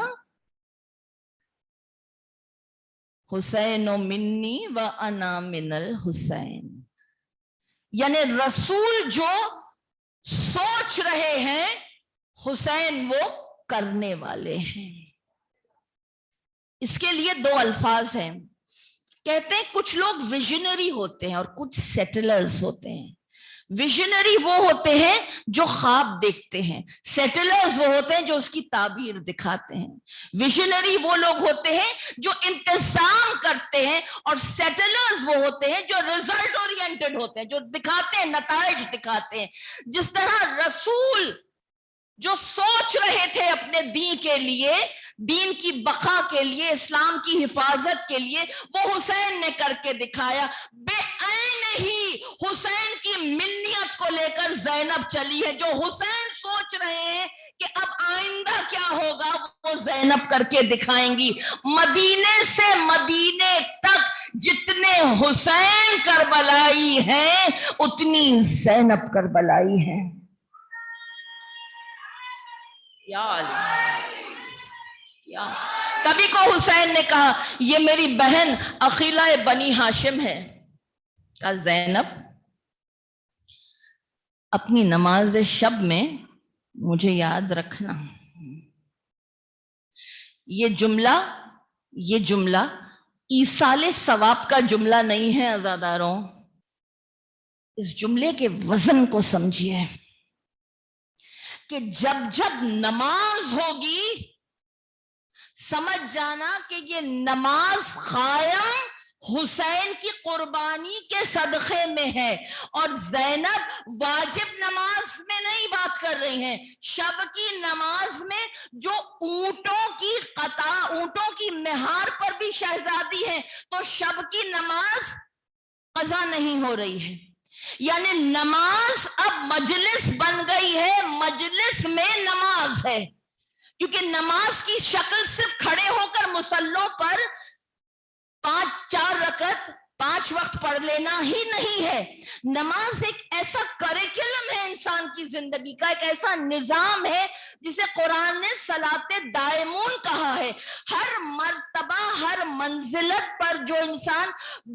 حسین منی و انا من الحسین, یعنی رسول جو سوچ رہے ہیں حسین وہ کرنے والے ہیں. اس کے لیے 2 الفاظ ہیں. کہتے ہیں کچھ لوگ ویژنری ہوتے ہیں اور کچھ سیٹلرز ہوتے ہیں. ویژنری وہ ہوتے ہیں جو خواب دیکھتے ہیں, سیٹلرز وہ ہوتے ہیں جو اس کی تعبیر دکھاتے ہیں. ویژنری وہ لوگ ہوتے ہیں جو انتظام کرتے ہیں, اور سیٹلرز وہ ہوتے ہیں جو ریزلٹ اورینٹڈ ہوتے ہیں, جو دکھاتے ہیں, نتائج دکھاتے ہیں. جس طرح رسول جو سوچ رہے تھے اپنے دین کے لیے, دین کی بقا کے لیے, اسلام کی حفاظت کے لیے, وہ حسین نے کر کے دکھایا. بے عین ہی حسین کی منیت کو لے کر زینب چلی ہے. جو حسین سوچ رہے ہیں کہ اب آئندہ کیا ہوگا وہ زینب کر کے دکھائیں گی. مدینے سے مدینے تک جتنے حسین کربلائی ہیں اتنی زینب کربلائی ہیں. کبھی کو حسین نے کہا یہ میری بہن عقیلہ بنی ہاشم ہے. کہا زینب اپنی نماز شب میں مجھے یاد رکھنا. یہ جملہ ایصال ثواب کا جملہ نہیں ہے عزاداروں. اس جملے کے وزن کو سمجھیے کہ جب جب نماز ہوگی سمجھ جانا کہ یہ نماز قائم حسین کی قربانی کے صدقے میں ہے. اور زینب واجب نماز میں نہیں بات کر رہی ہیں, شب کی نماز میں جو اونٹوں کی مہار پر بھی شہزادی ہے, تو شب کی نماز قضا نہیں ہو رہی ہے. یعنی نماز اب مجلس بن گئی ہے, مجلس میں نماز ہے. کیونکہ نماز کی شکل صرف کھڑے ہو کر مصلوں پر 5-4 رکعت 5 وقت پڑھ لینا ہی نہیں ہے. نماز ایک ایسا کریکولم ہے انسان کی زندگی کا، ایک ایسا نظام ہے جسے قرآن نے صلاۃ دائمون کہا ہے. ہر مرتبہ، ہر منزلت پر جو انسان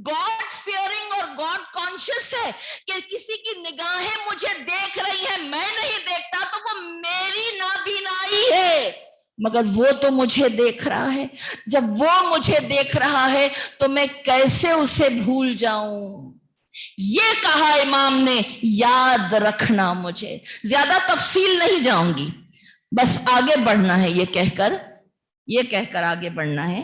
گاڈ فیئرنگ اور گاڈ کانشیس ہے کہ کسی کی نگاہیں مجھے دیکھ رہی ہیں، میں نہیں دیکھتا، تو وہ میری نابینائی ہے، مگر وہ تو مجھے دیکھ رہا ہے. جب وہ مجھے دیکھ رہا ہے تو میں کیسے اسے بھول جاؤں. یہ کہا امام نے، یاد رکھنا. مجھے زیادہ تفصیل نہیں جاؤں گی، بس آگے بڑھنا ہے. یہ کہہ کر آگے بڑھنا ہے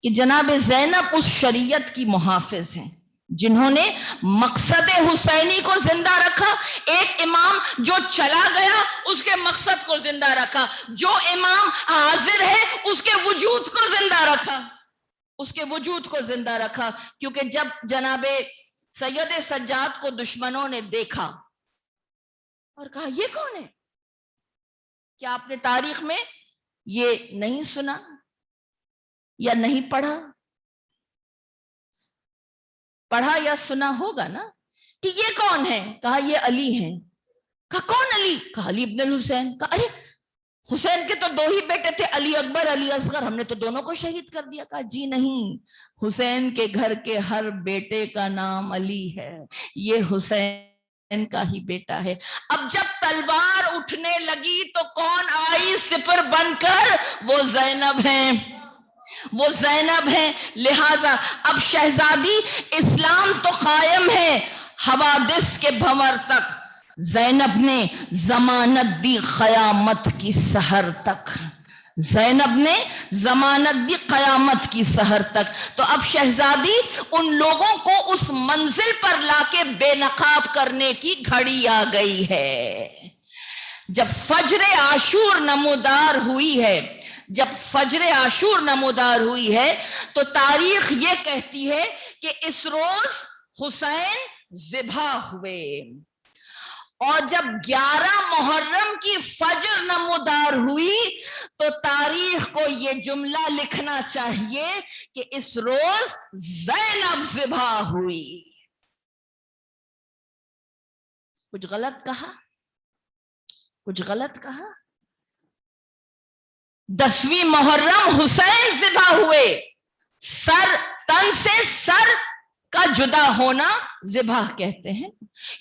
کہ جناب زینب اس شریعت کی محافظ ہیں جنہوں نے مقصد حسینی کو زندہ رکھا. ایک امام جو چلا گیا اس کے مقصد کو زندہ رکھا، جو امام حاضر ہے اس کے وجود کو زندہ رکھا، اس کے وجود کو زندہ رکھا. کیونکہ جب جناب سید سجاد کو دشمنوں نے دیکھا اور کہا یہ کون ہے، کیا آپ نے تاریخ میں یہ نہیں سنا یا نہیں پڑھا یا سنا ہوگا نا کہ یہ کون ہے؟ کہا یہ علی ہیں. کہا کون علی؟ کہا علی ابن الحسین. کہا ارے حسین کے تو 2 ہی بیٹے تھے، علی اکبر علی اصغر، ہم نے تو دونوں کو شہید کر دیا. کہا جی نہیں، حسین کے گھر کے ہر بیٹے کا نام علی ہے، یہ حسین کا ہی بیٹا ہے. اب جب تلوار اٹھنے لگی تو کون آئی سپر بن کر؟ وہ زینب ہیں، وہ زینب ہیں. لہذا اب شہزادی اسلام تو قائم ہے، حوادث کے بھنور تک زینب نے ضمانت دی قیامت کی سحر تک. زینب نے ضمانت دی قیامت کی سحر تک. تو اب شہزادی ان لوگوں کو اس منزل پر لا کے بے نقاب کرنے کی گھڑی آ گئی ہے. جب فجر عاشور نمودار ہوئی ہے تو تاریخ یہ کہتی ہے کہ اس روز حسین ذبح ہوئے. اور جب 11 محرم کی فجر نمودار ہوئی تو تاریخ کو یہ جملہ لکھنا چاہیے کہ اس روز زینب ذبح ہوئی. کچھ غلط کہا؟ 10ویں محرم حسین ذبح ہوئے، تن سے سر کا جدا ہونا ذبح کہتے ہیں.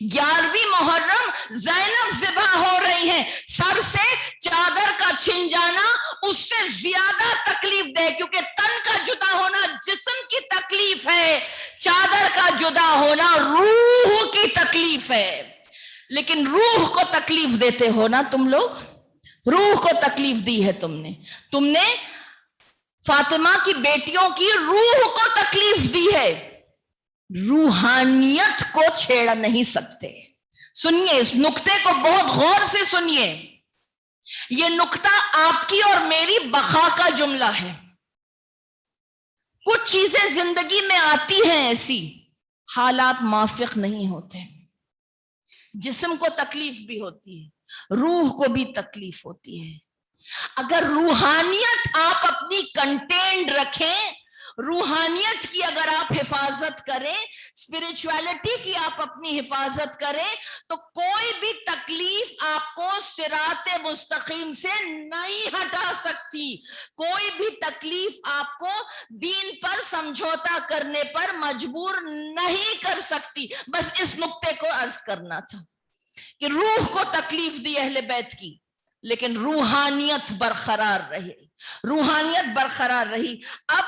11ویں محرم زینب ذبح ہو رہی ہیں، سر سے چادر کا چھن جانا اس سے زیادہ تکلیف دہ، کیونکہ تن کا جدا ہونا جسم کی تکلیف ہے، چادر کا جدا ہونا روح کی تکلیف ہے. لیکن روح کو تکلیف دیتے ہو نا تم لوگ، روح کو تکلیف دی ہے تم نے فاطمہ کی بیٹیوں کی روح کو تکلیف دی ہے، روحانیت کو چھیڑ نہیں سکتے. سنیے اس نقطے کو بہت غور سے سنیے، یہ نقطہ آپ کی اور میری بقا کا جملہ ہے. کچھ چیزیں زندگی میں آتی ہیں ایسی، حالات موافق نہیں ہوتے، جسم کو تکلیف بھی ہوتی ہے، روح کو بھی تکلیف ہوتی ہے. اگر روحانیت آپ اپنی کنٹینڈ رکھیں، روحانیت کی اگر آپ حفاظت کریں، اسپرچویلٹی کی آپ اپنی حفاظت کریں، تو کوئی بھی تکلیف آپ کو صراط مستقیم سے نہیں ہٹا سکتی، کوئی بھی تکلیف آپ کو دین پر سمجھوتا کرنے پر مجبور نہیں کر سکتی. بس اس نقطے کو عرض کرنا تھا کہ روح کو تکلیف دی اہل بیت کی، لیکن روحانیت برقرار رہی. اب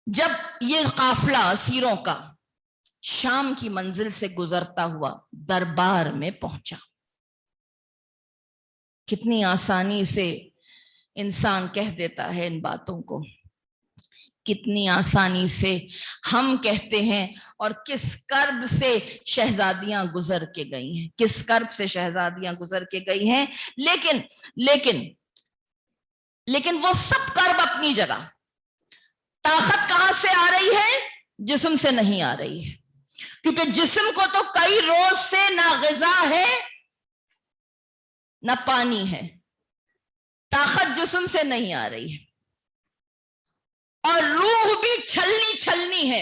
جب یہ قافلہ اسیروں کا شام کی منزل سے گزرتا ہوا دربار میں پہنچا، کتنی آسانی سے انسان کہہ دیتا ہے ان باتوں کو، کتنی آسانی سے ہم کہتے ہیں، اور کس کرب سے شہزادیاں گزر کے گئی ہیں. لیکن وہ سب کرب اپنی جگہ. طاقت کہاں سے آ رہی ہے؟ جسم سے نہیں آ رہی ہے، کیونکہ جسم کو تو کئی روز سے نہ غذا ہے نہ پانی ہے. طاقت جسم سے نہیں آ رہی ہے، اور روح بھی چھلنی ہے.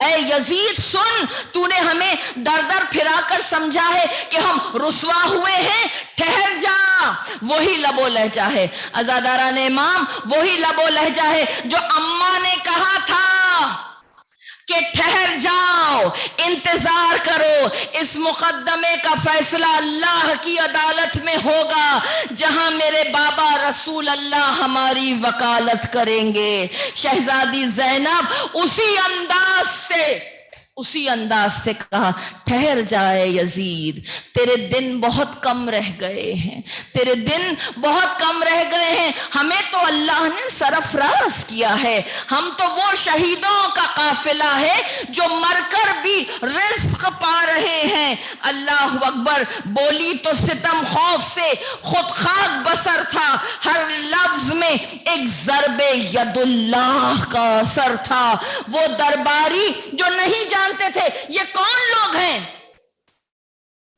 اے یزید سن، تو نے ہمیں در در پھرا کر سمجھا ہے کہ ہم رسوا ہوئے ہیں، ٹھہر جا۔ وہی لب و لہجہ ہے عزاداران امام، وہی لب و لہجہ ہے جو اماں نے کہا تھا کہ ٹھہر جاؤ، انتظار کرو، اس مقدمے کا فیصلہ اللہ کی عدالت میں ہوگا، جہاں میرے بابا رسول اللہ ہماری وکالت کریں گے۔ شہزادی زینب اسی انداز سے کہا، ٹھہر جائے یزید، تیرے دن بہت کم رہ گئے ہیں، تیرے دن بہت کم رہ گئے ہیں، ہمیں تو اللہ نے سرفراز کیا ہے، ہم تو وہ شہیدوں کا قافلہ ہے جو مر کر بھی رزق پا رہے ہیں۔ اللہ اکبر بولی تو ستم خوف سے خود خاک بسر تھا، ہر لفظ میں ایک ضرب ید اللہ کا اثر تھا۔ وہ درباری جو نہیں جانتے تھے یہ کون لوگ ہیں،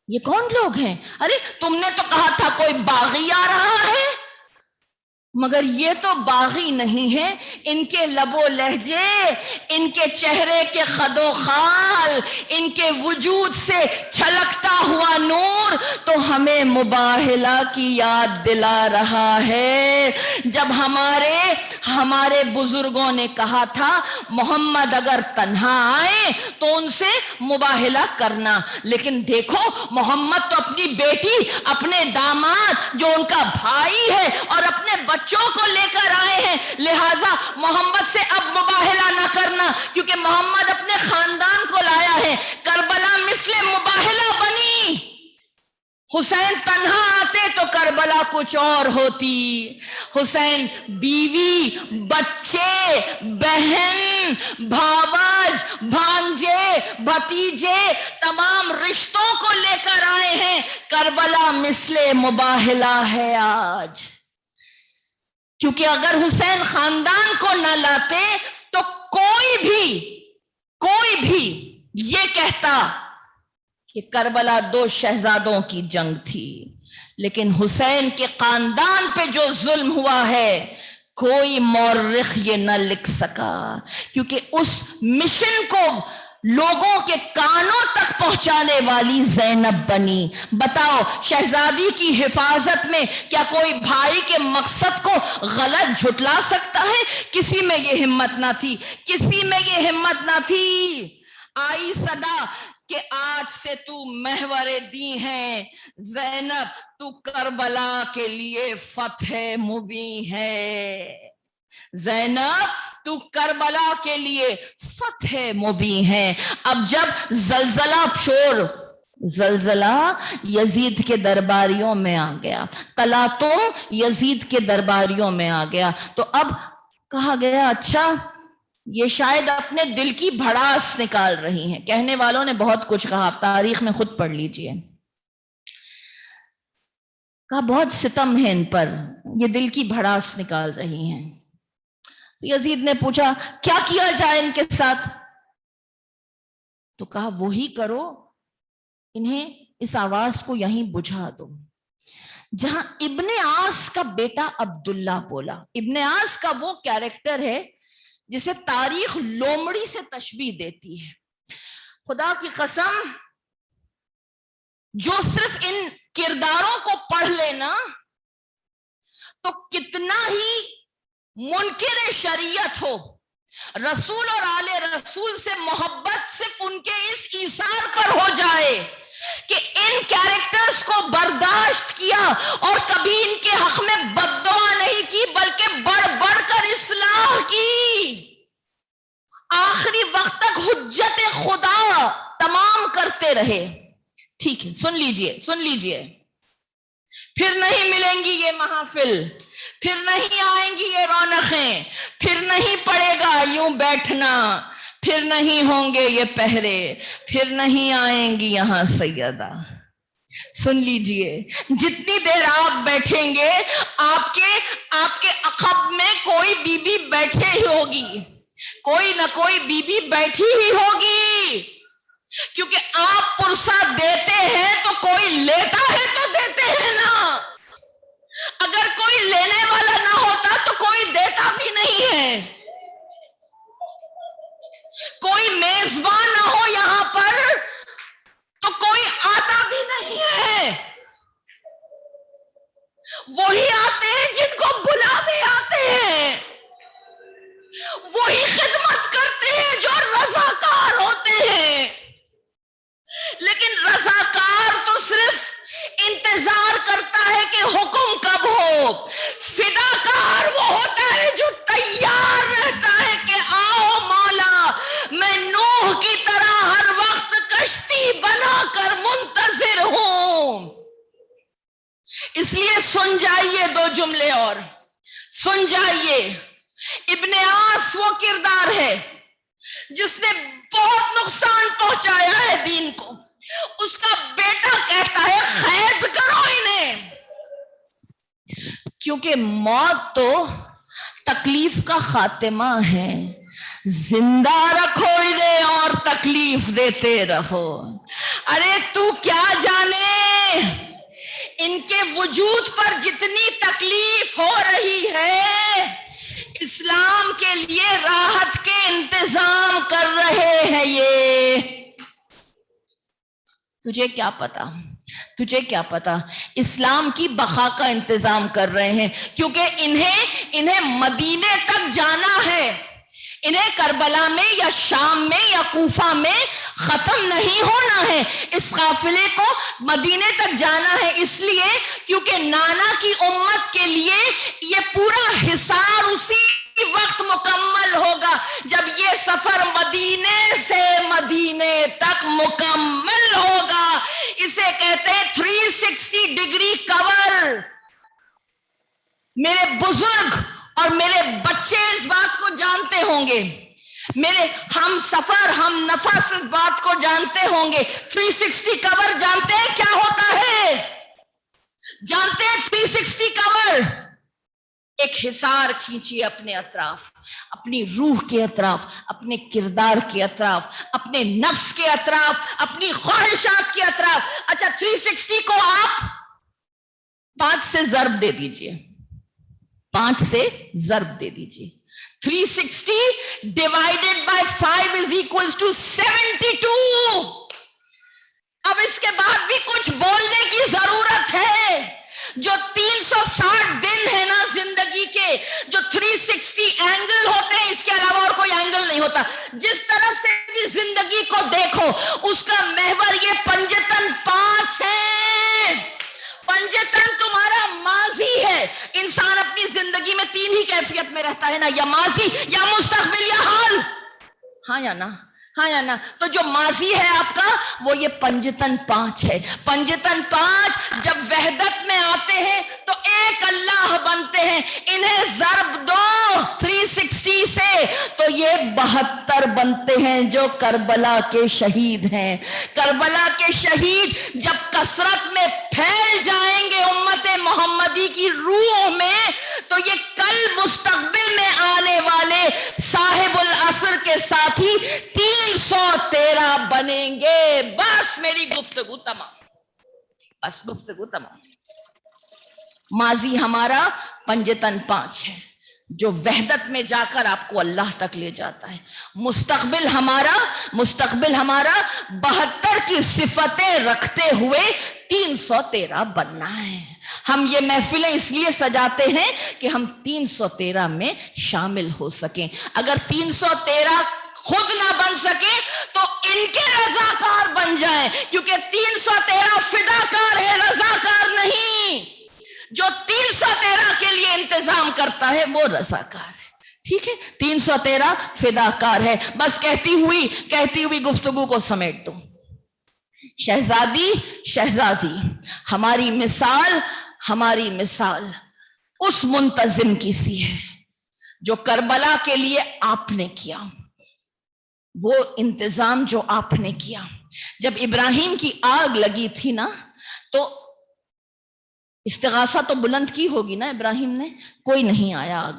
یہ کون لوگ ہیں، ارے تم نے تو کہا تھا کوئی باغی آ رہا ہے، مگر یہ تو باغی نہیں ہے، ان کے لب و لہجے، ان کے چہرے کے خد و خال، ان کے وجود سے چھلکتا ہوا نور تو ہمیں مباہلہ کی یاد دلا رہا ہے۔ جب ہمارے بزرگوں نے کہا تھا محمد اگر تنہا آئے تو ان سے مباہلہ کرنا، لیکن دیکھو محمد تو اپنی بیٹی، اپنے داماد جو ان کا بھائی ہے اور اپنے بچوں کو لے کر آئے ہیں، لہٰذا محمد سے اب مباہلہ نہ کرنا، کیونکہ محمد اپنے خاندان کو لایا ہے۔ کربلا مثل مباہلہ بنی، حسین تنہا آتے تو کربلا کچھ اور ہوتی۔ حسین بیوی، بچے، بہن، بھاوج، بھانجے، بھتیجے، تمام رشتوں کو لے کر آئے ہیں۔ کربلا مثل مباہلہ ہے آج، کیونکہ اگر حسین خاندان کو نہ لاتے تو کوئی بھی یہ کہتا کہ کربلا دو شہزادوں کی جنگ تھی، لیکن حسین کے خاندان پہ جو ظلم ہوا ہے کوئی مورخ یہ نہ لکھ سکا، کیونکہ اس مشن کو لوگوں کے کانوں تک پہنچانے والی زینب بنی۔ بتاؤ شہزادی کی حفاظت میں کیا کوئی بھائی کے مقصد کو غلط جھٹلا سکتا ہے؟ کسی میں یہ ہمت نہ تھی، کسی میں یہ ہمت نہ تھی۔ آئی صدا کہ آج سے تو محور دی ہے، زینب تو کربلا کے لیے فتح مبین ہے، زینب تو کربلا کے لیے فتح مبین ہے۔ اب جب زلزلہ یزید کے درباریوں میں آ گیا، تلاطم یزید کے درباریوں میں آ گیا، تو اب کہا گیا اچھا یہ شاید اپنے دل کی بھڑاس نکال رہی ہیں۔ کہنے والوں نے بہت کچھ کہا، آپ تاریخ میں خود پڑھ لیجئے، کہا بہت ستم ہے ان پر، یہ دل کی بھڑاس نکال رہی ہیں۔ یزید نے پوچھا کیا کیا جائے ان کے ساتھ؟ تو کہا وہی کرو، انہیں اس آواز کو یہیں بجھا دو۔ جہاں ابن عاص کا بیٹا عبداللہ بولا، ابن عاص کا وہ کیریکٹر ہے جسے تاریخ لومڑی سے تشبیہ دیتی ہے۔ خدا کی قسم جو صرف ان کرداروں کو پڑھ لینا تو کتنا ہی منکر شریعت ہو، رسول اور آل رسول سے محبت صرف ان کے اس ایثار پر ہو جائے کہ ان کیریکٹرز کو برداشت کیا اور کبھی ان کے حق میں بد دعا نہیں کی، بلکہ بڑھ بڑھ کر اصلاح کی، آخری وقت تک حجت خدا تمام کرتے رہے۔ ٹھیک ہے، سن لیجئے، پھر نہیں ملیں گی یہ محافل، پھر نہیں آئیں گی یہ رونقیں، پھر نہیں پڑے گا یوں بیٹھنا، پھر نہیں ہوں گے یہ پہرے، پھر نہیں آئیں گی یہاں سیدہ۔ سن لیجئے، جتنی دیر آپ بیٹھیں گے آپ کے عقب میں کوئی بی بی بیٹھے ہی ہوگی، کوئی نہ کوئی بی بی بیٹھی ہی ہوگی، کیونکہ آپ پرسہ دیتے ہیں تو کوئی لیتا ہے تو دیتے ہیں نا، اگر کوئی لینے والا نہ ہوتا تو کوئی دیتا بھی نہیں ہے، کوئی میز دو جملے اور سن جائیے. ابن عاص وہ کردار ہے جس نے بہت نقصان پہنچایا ہے دین کو. اس کا بیٹا کہتا ہے قید کرو انہیں, کیونکہ موت تو تکلیف کا خاتمہ ہے. زندہ رکھو انہیں اور تکلیف دیتے رہو. ارے تو کیا جانے ان کے وجود پر جتنی تکلیف ہو رہی ہے, اسلام کے لیے راحت کے انتظام کر رہے ہیں یہ. تجھے کیا پتا اسلام کی بقا کا انتظام کر رہے ہیں, کیونکہ انہیں مدینے تک جانا ہے. انہیں کربلا میں یا شام میں یا کوفہ میں ختم نہیں ہونا ہے. اس قافلے کو مدینے تک جانا ہے, اس لیے کیونکہ نانا کی امت کے لیے یہ پورا حصار اسی وقت مکمل ہوگا جب یہ سفر مدینے سے مدینے تک مکمل ہوگا. اسے کہتے ہیں 360 ڈگری کور. میرے بزرگ اور میرے بچے اس بات کو جانتے ہوں گے, میرے ہم سفر ہم نفس اس بات کو جانتے ہوں گے. 360 کور جانتے ہیں کیا ہوتا ہے؟ جانتے ہیں 360 کور ایک حصار کھینچیے اپنے اطراف, اپنی روح کے اطراف, اپنے کردار کے اطراف, اپنے نفس کے اطراف, اپنی خواہشات کے اطراف. اچھا 360 کو آپ 5 سے ضرب دے دیجئے, 5 سے ضرب دے دیجئے. 360 divided by 5 is equals to 72. اب اس کے بعد بھی کچھ بولنے کی ضرورت ہے. جو 360 دن ہے نا زندگی کے, جو 360 اینگل ہوتے ہیں, اس کے علاوہ اور کوئی اینگل نہیں ہوتا. جس طرف سے بھی زندگی کو دیکھو اس کا محور یہ پنجتن 5 ہے. پنجتن تمہارا ماضی ہے. انسان اپنی زندگی میں 3 ہی کیفیت میں رہتا ہے نا, یا ماضی یا مستقبل یا حال. ہاں یا نا, ہاں یا نا. تو جو ماضی ہے آپ کا وہ یہ پنجتن 5 ہے. پنجتن 5 جب وحدت میں آتے ہیں تو ایک اللہ بنتے ہیں. انہیں ضرب دو 360 سے تو یہ 72 بنتے ہیں جو کربلا کے شہید ہیں. کربلا کے شہید جب کثرت میں پھیل جائیں گے امت محمدی کی روح میں تو یہ کل مستقبل میں آنے والے صاحب العصر کے ساتھی 313 بنیں گے. بس میری گفتگو تمام, بس گفتگو تمام. ماضی ہمارا پنجتن 5 ہے جو وحدت میں جا کر آپ کو اللہ تک لے جاتا ہے. مستقبل ہمارا 72 کی صفتیں رکھتے ہوئے 313 بننا ہے. ہم یہ محفلیں اس لیے سجاتے ہیں کہ ہم 313 میں شامل ہو سکیں. اگر 313 خود نہ بن سکے تو ان کے رضاکار بن جائیں, کیونکہ 313 فداکار ہے, رضاکار نہیں. جو 313 کے لیے انتظام کرتا ہے وہ رضاکار ہے. ٹھیک ہے, 313 فداکار ہے. بس کہتی ہوئی گفتگو کو سمیٹ دو. شہزادی ہماری مثال اس منتظم کی سی ہے جو کربلا کے لیے آپ نے کیا. وہ انتظام جو آپ نے کیا, جب ابراہیم کی آگ لگی تھی نا تو استغاثہ تو بلند کی ہوگی نا ابراہیم نے. کوئی نہیں آیا آگ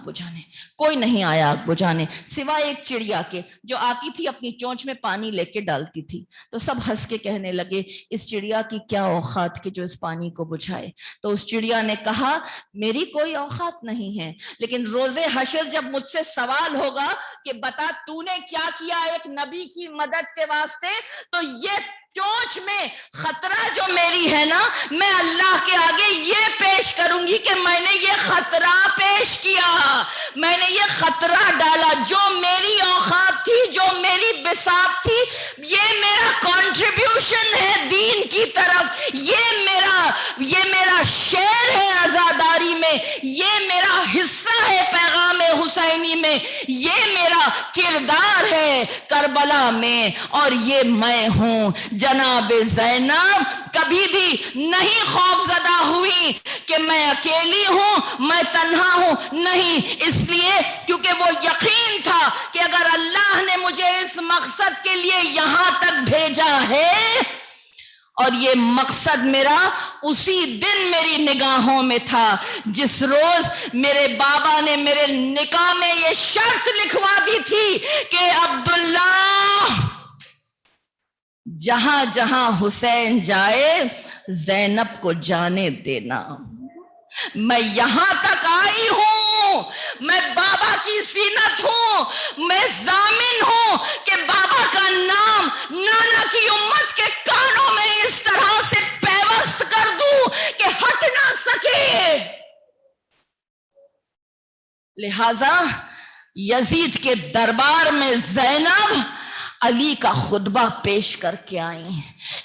بجھانے سوائے ایک چڑیا کے جو آتی تھی اپنی چونچ میں پانی لے کے ڈالتی تھی. تو سب ہنس کے کہنے لگے اس چڑیا کی کیا اوقات کہ جو اس پانی کو بجھائے. تو اس چڑیا نے کہا میری کوئی اوقات نہیں ہے, لیکن روز حشر جب مجھ سے سوال ہوگا کہ بتا تو نے کیا کیا ایک نبی کی مدد کے واسطے, تو یہ چونچ میں خطرہ جو میری ہے نا, میں اللہ کے آگے یہ پیش کروں گی کہ میں نے یہ خطرہ پیش کیا, میں نے یہ خطرہ ڈالا. جو میری اوقات تھی, جو میری بساط تھی, یہ میرا کنٹریبیوشن ہے دین کی طرف, یہ میرا شیئر ہے آزاداری میں, یہ میرا حصہ ہے پیغام حسینی میں، یہ میرا کردار ہے کربلا میں، اور یہ میں ہوں۔ جناب زینب کبھی بھی نہیں خوف زدہ ہوئی کہ میں اکیلی ہوں، میں تنہا ہوں، نہیں، اس لیے کیونکہ وہ یقین تھا کہ اگر اللہ نے مجھے اس مقصد کے لیے یہاں تک بھیجا ہے، اور یہ مقصد میرا اسی دن میری نگاہوں میں تھا جس روز میرے بابا نے میرے نکاح میں یہ شرط لکھوا دی تھی کہ عبداللہ جہاں جہاں حسین جائے زینب کو جانے دینا۔ میں یہاں تک آئی ہوں، میں بابا کی زینت ہوں، میں ضامن ہوں کہ بابا کا نام نانا کی امت کے کانوں میں اس طرح سے پیوست کر دوں کہ ہٹ نہ سکے۔ لہذا یزید کے دربار میں زینب علی کا خطبہ پیش کر کے آئی،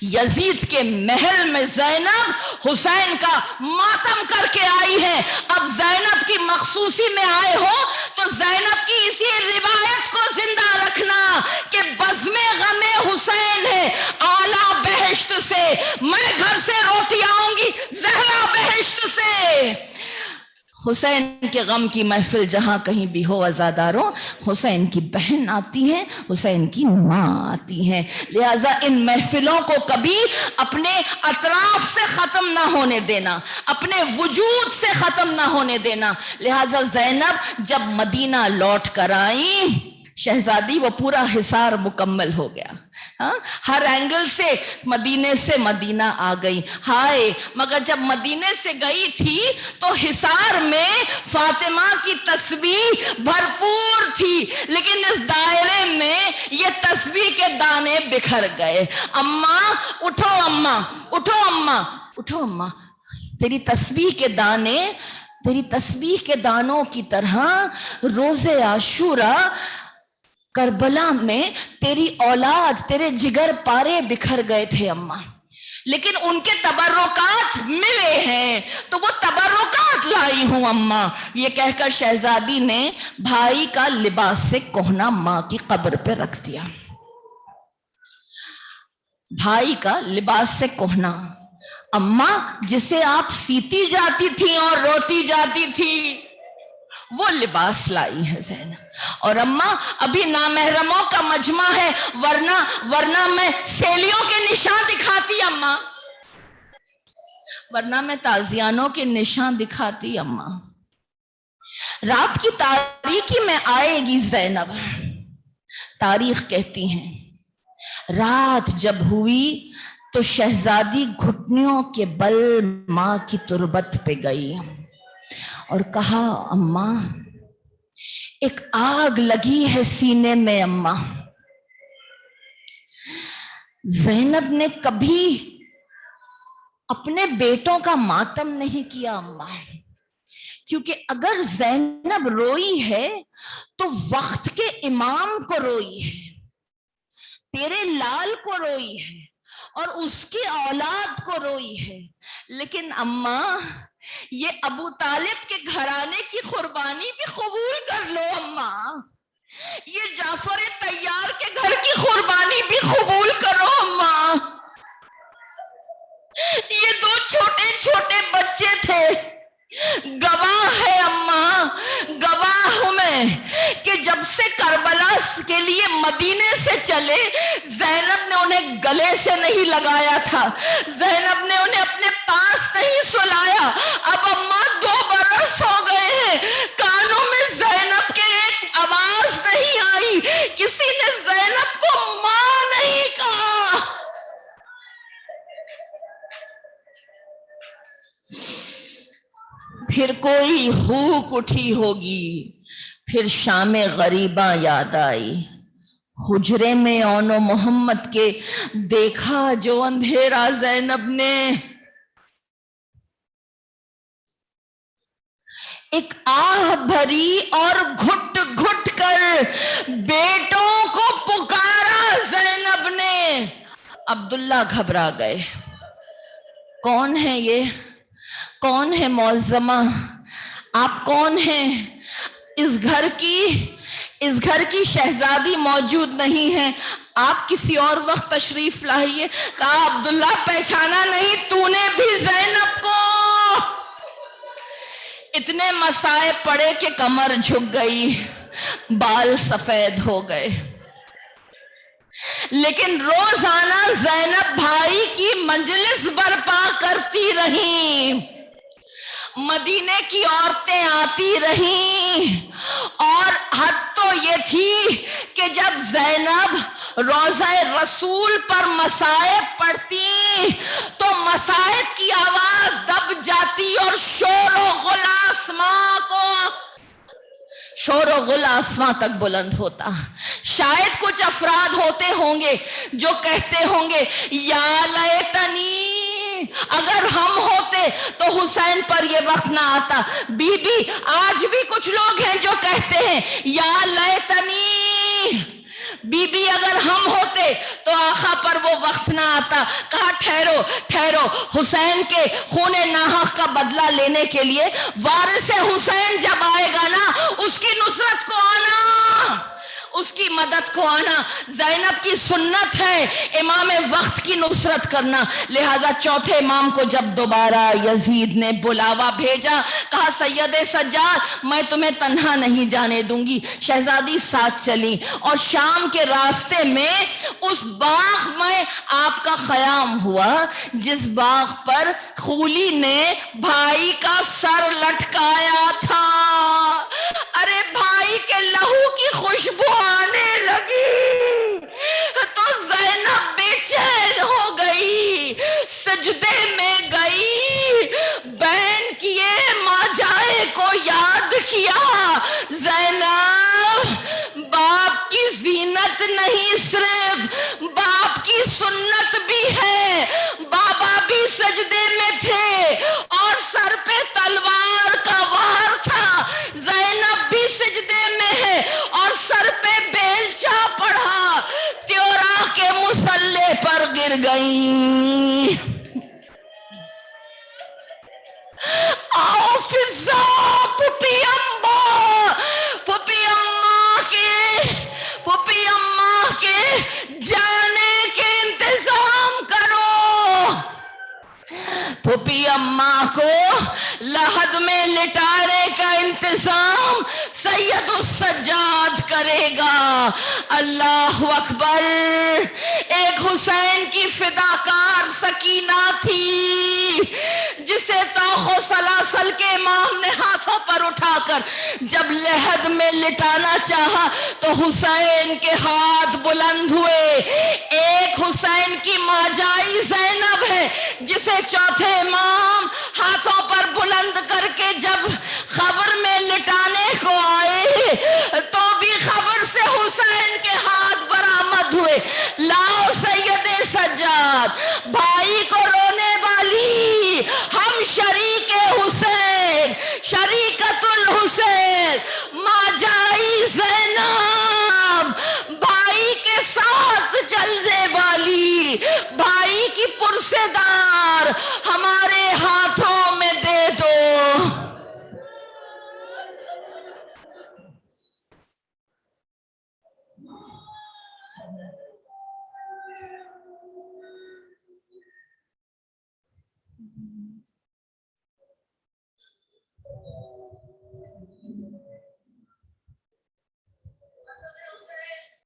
یزید کے محل میں زینب حسین کا ماتم کر کے آئی ہے۔ اب زینب کی مخصوصی میں آئے ہو تو زینب کی اسی روایت کو زندہ رکھنا کہ بزم غم حسین ہے اعلیٰ بہشت سے، میں گھر سے روتی آؤں گی زہرا بہشت سے۔ حسین کے غم کی محفل جہاں کہیں بھی ہو عزاداروں، حسین کی بہن آتی ہے، حسین کی ماں آتی ہے، لہٰذا ان محفلوں کو کبھی اپنے اطراف سے ختم نہ ہونے دینا، اپنے وجود سے ختم نہ ہونے دینا۔ لہٰذا زینب جب مدینہ لوٹ کر آئیں، شہزادی وہ پورا حصار مکمل ہو گیا، ہر اینگل سے مدینے سے مدینہ آ گئی، ہائے مگر جب مدینے سے گئی تھی تو حصار میں فاطمہ کی تسبیح بھرپور تھی، لیکن اس دائرے میں یہ تسبیح کے دانے بکھر گئے۔ اماں اٹھو، اماں اٹھو، اماں اٹھو، اماں تیری تسبیح کے دانے، تیری تسبیح کے دانوں کی طرح روز عاشوراء کربلا میں تیری اولاد، تیرے جگر پارے بکھر گئے تھے اماں، لیکن ان کے تبرکات ملے ہیں تو وہ تبرکات لائی ہوں اماں۔ یہ کہہ کر شہزادی نے بھائی کا لباس سے کوہنا ماں کی قبر پہ رکھ دیا، بھائی کا لباس سے کوہنا، اماں جسے آپ سیتی جاتی تھی اور روتی جاتی تھی وہ لباس لائی ہے زینب، اور اماں ابھی نامحرموں کا مجمع ہے، ورنہ میں سیلیوں کے نشان دکھاتی اماں، ورنہ میں تازیانوں کے نشان دکھاتی اماں۔ رات کی تاریکی میں آئے گی زینب، تاریخ کہتی ہیں رات جب ہوئی تو شہزادی گھٹنوں کے بل ماں کی تربت پہ گئی اور کہا اماں ایک آگ لگی ہے سینے میں اماں۔ زینب نے کبھی اپنے بیٹوں کا ماتم نہیں کیا اماں، کیونکہ اگر زینب روئی ہے تو وقت کے امام کو روئی ہے، تیرے لال کو روئی ہے اور اس کی اولاد کو روئی ہے، لیکن اماں یہ ابو طالب کے گھرانے کی قربانی بھی قبول کر لو اماں، یہ جعفر طیار کے گھر کی قربانی بھی قبول کرو اماں۔ یہ دو چھوٹے چھوٹے بچے تھے، گواہ ہے اماں، گواہ ہوں میں کہ جب سے کربلا کے لیے مدینے سے چلے زینب نے انہیں گلے سے نہیں لگایا تھا، زینب نے انہیں اپنے پاس نہیں سلایا۔ اب اماں 2 برس ہو گئے ہیں، کانوں میں زینب کے ایک آواز نہیں آئی، کسی نے زینب کو ماں نہیں کہا۔ پھر کوئی ہوک اٹھی ہوگی، پھر شام غریباں یاد آئی، حجرے میں اون و محمد کے دیکھا جو اندھیرا زینب نے، ایک آہ بھری اور گھٹ گھٹ کر بیٹوں کو پکارا زینب نے۔ عبداللہ گھبرا گئے، کون ہے یہ؟ کون ہے معظمہ؟ آپ کون ہیں؟ اس گھر کی شہزادی موجود نہیں ہے، آپ کسی اور وقت تشریف لائیے. کہا عبداللہ پہچانا نہیں تو نے بھی زینب کو؟ اتنے مصائب پڑے کہ کمر جھک گئی، بال سفید ہو گئے، لیکن روزانہ زینب بھائی کی مجلس برپا کرتی رہی. مدینے کی عورتیں آتی رہیں، اور حد تو یہ تھی کہ جب زینب روضہ رسول پر مصائب پڑھتی تو مصائب کی آواز دب جاتی اور شور و غل آسماں تک بلند ہوتا. شاید کچھ افراد ہوتے ہوں گے جو کہتے ہوں گے یا لیتنی، اگر ہم ہوتے تو حسین پر یہ وقت نہ آتا. بی بی آج بھی کچھ لوگ ہیں جو کہتے ہیں یا لیتنی، بی بی اگر ہم ہوتے تو آقا پر وہ وقت نہ آتا. کہا ٹھہرو، حسین کے خون ناحق کا بدلہ لینے کے لیے وارث حسین جب آئے گا نا، اس کی نصرت کو آنا، اس کی مدد کو آنا. زینب کی سنت ہے امام وقت کی نصرت کرنا. لہذا چوتھے امام کو جب دوبارہ یزید نے بلاوا بھیجا، کہا سید سجاد میں تمہیں تنہا نہیں جانے دوں گی. شہزادی ساتھ چلی اور شام کے راستے میں اس باغ میں آپ کا خیام ہوا جس باغ پر خولی نے بھائی کا سر لٹکایا تھا. ارے بھائی کے لہو کی خوشبو آنے لگی تو زینب بے چین ہو گئی، سجدے میں گئی، بہن کیے ماجائے کو یاد کیا. زینب باپ کی زینت نہیں، صرف باپ کی سنت بھی ہے. بابا بھی سجدے میں تھے اور سر پہ تلوار کا وار تھا، زینب بھی سجدے میں ہے اور سر پہ بیلچا پڑھا، تیورا کے مصلے پر گر گئی. آؤ فضا پھپھی اماں کے جانے کے انتظام کرو. پھپھی اماں کو لحد میں لٹانے کا انتظام سید السجاد کرے گا. اللہ اکبر. ایک حسین کی فداکار سکینہ تھی جسے طوق و سلاسل کے امام نے ہاتھوں پر اٹھا کر جب لحد میں لٹانا چاہا تو حسین کے ہاتھ بلند ہوئے. ایک حسین کی ماجائی زینب ہے جسے چوتھے امام ہاتھوں پر بلند کر کے جب قبر میں لٹانے کو آئے تو بھی قبر سے حسین کے ہاتھ برآمد ہوئے. لاؤ سید سجاد بھائی کو رونے والی، ہم شریک حسین، شریکت الحسین، ماجائی زینب بھائی کے ساتھ چلنے والی، بھائی کی پرسے دار ہمارے ہاتھوں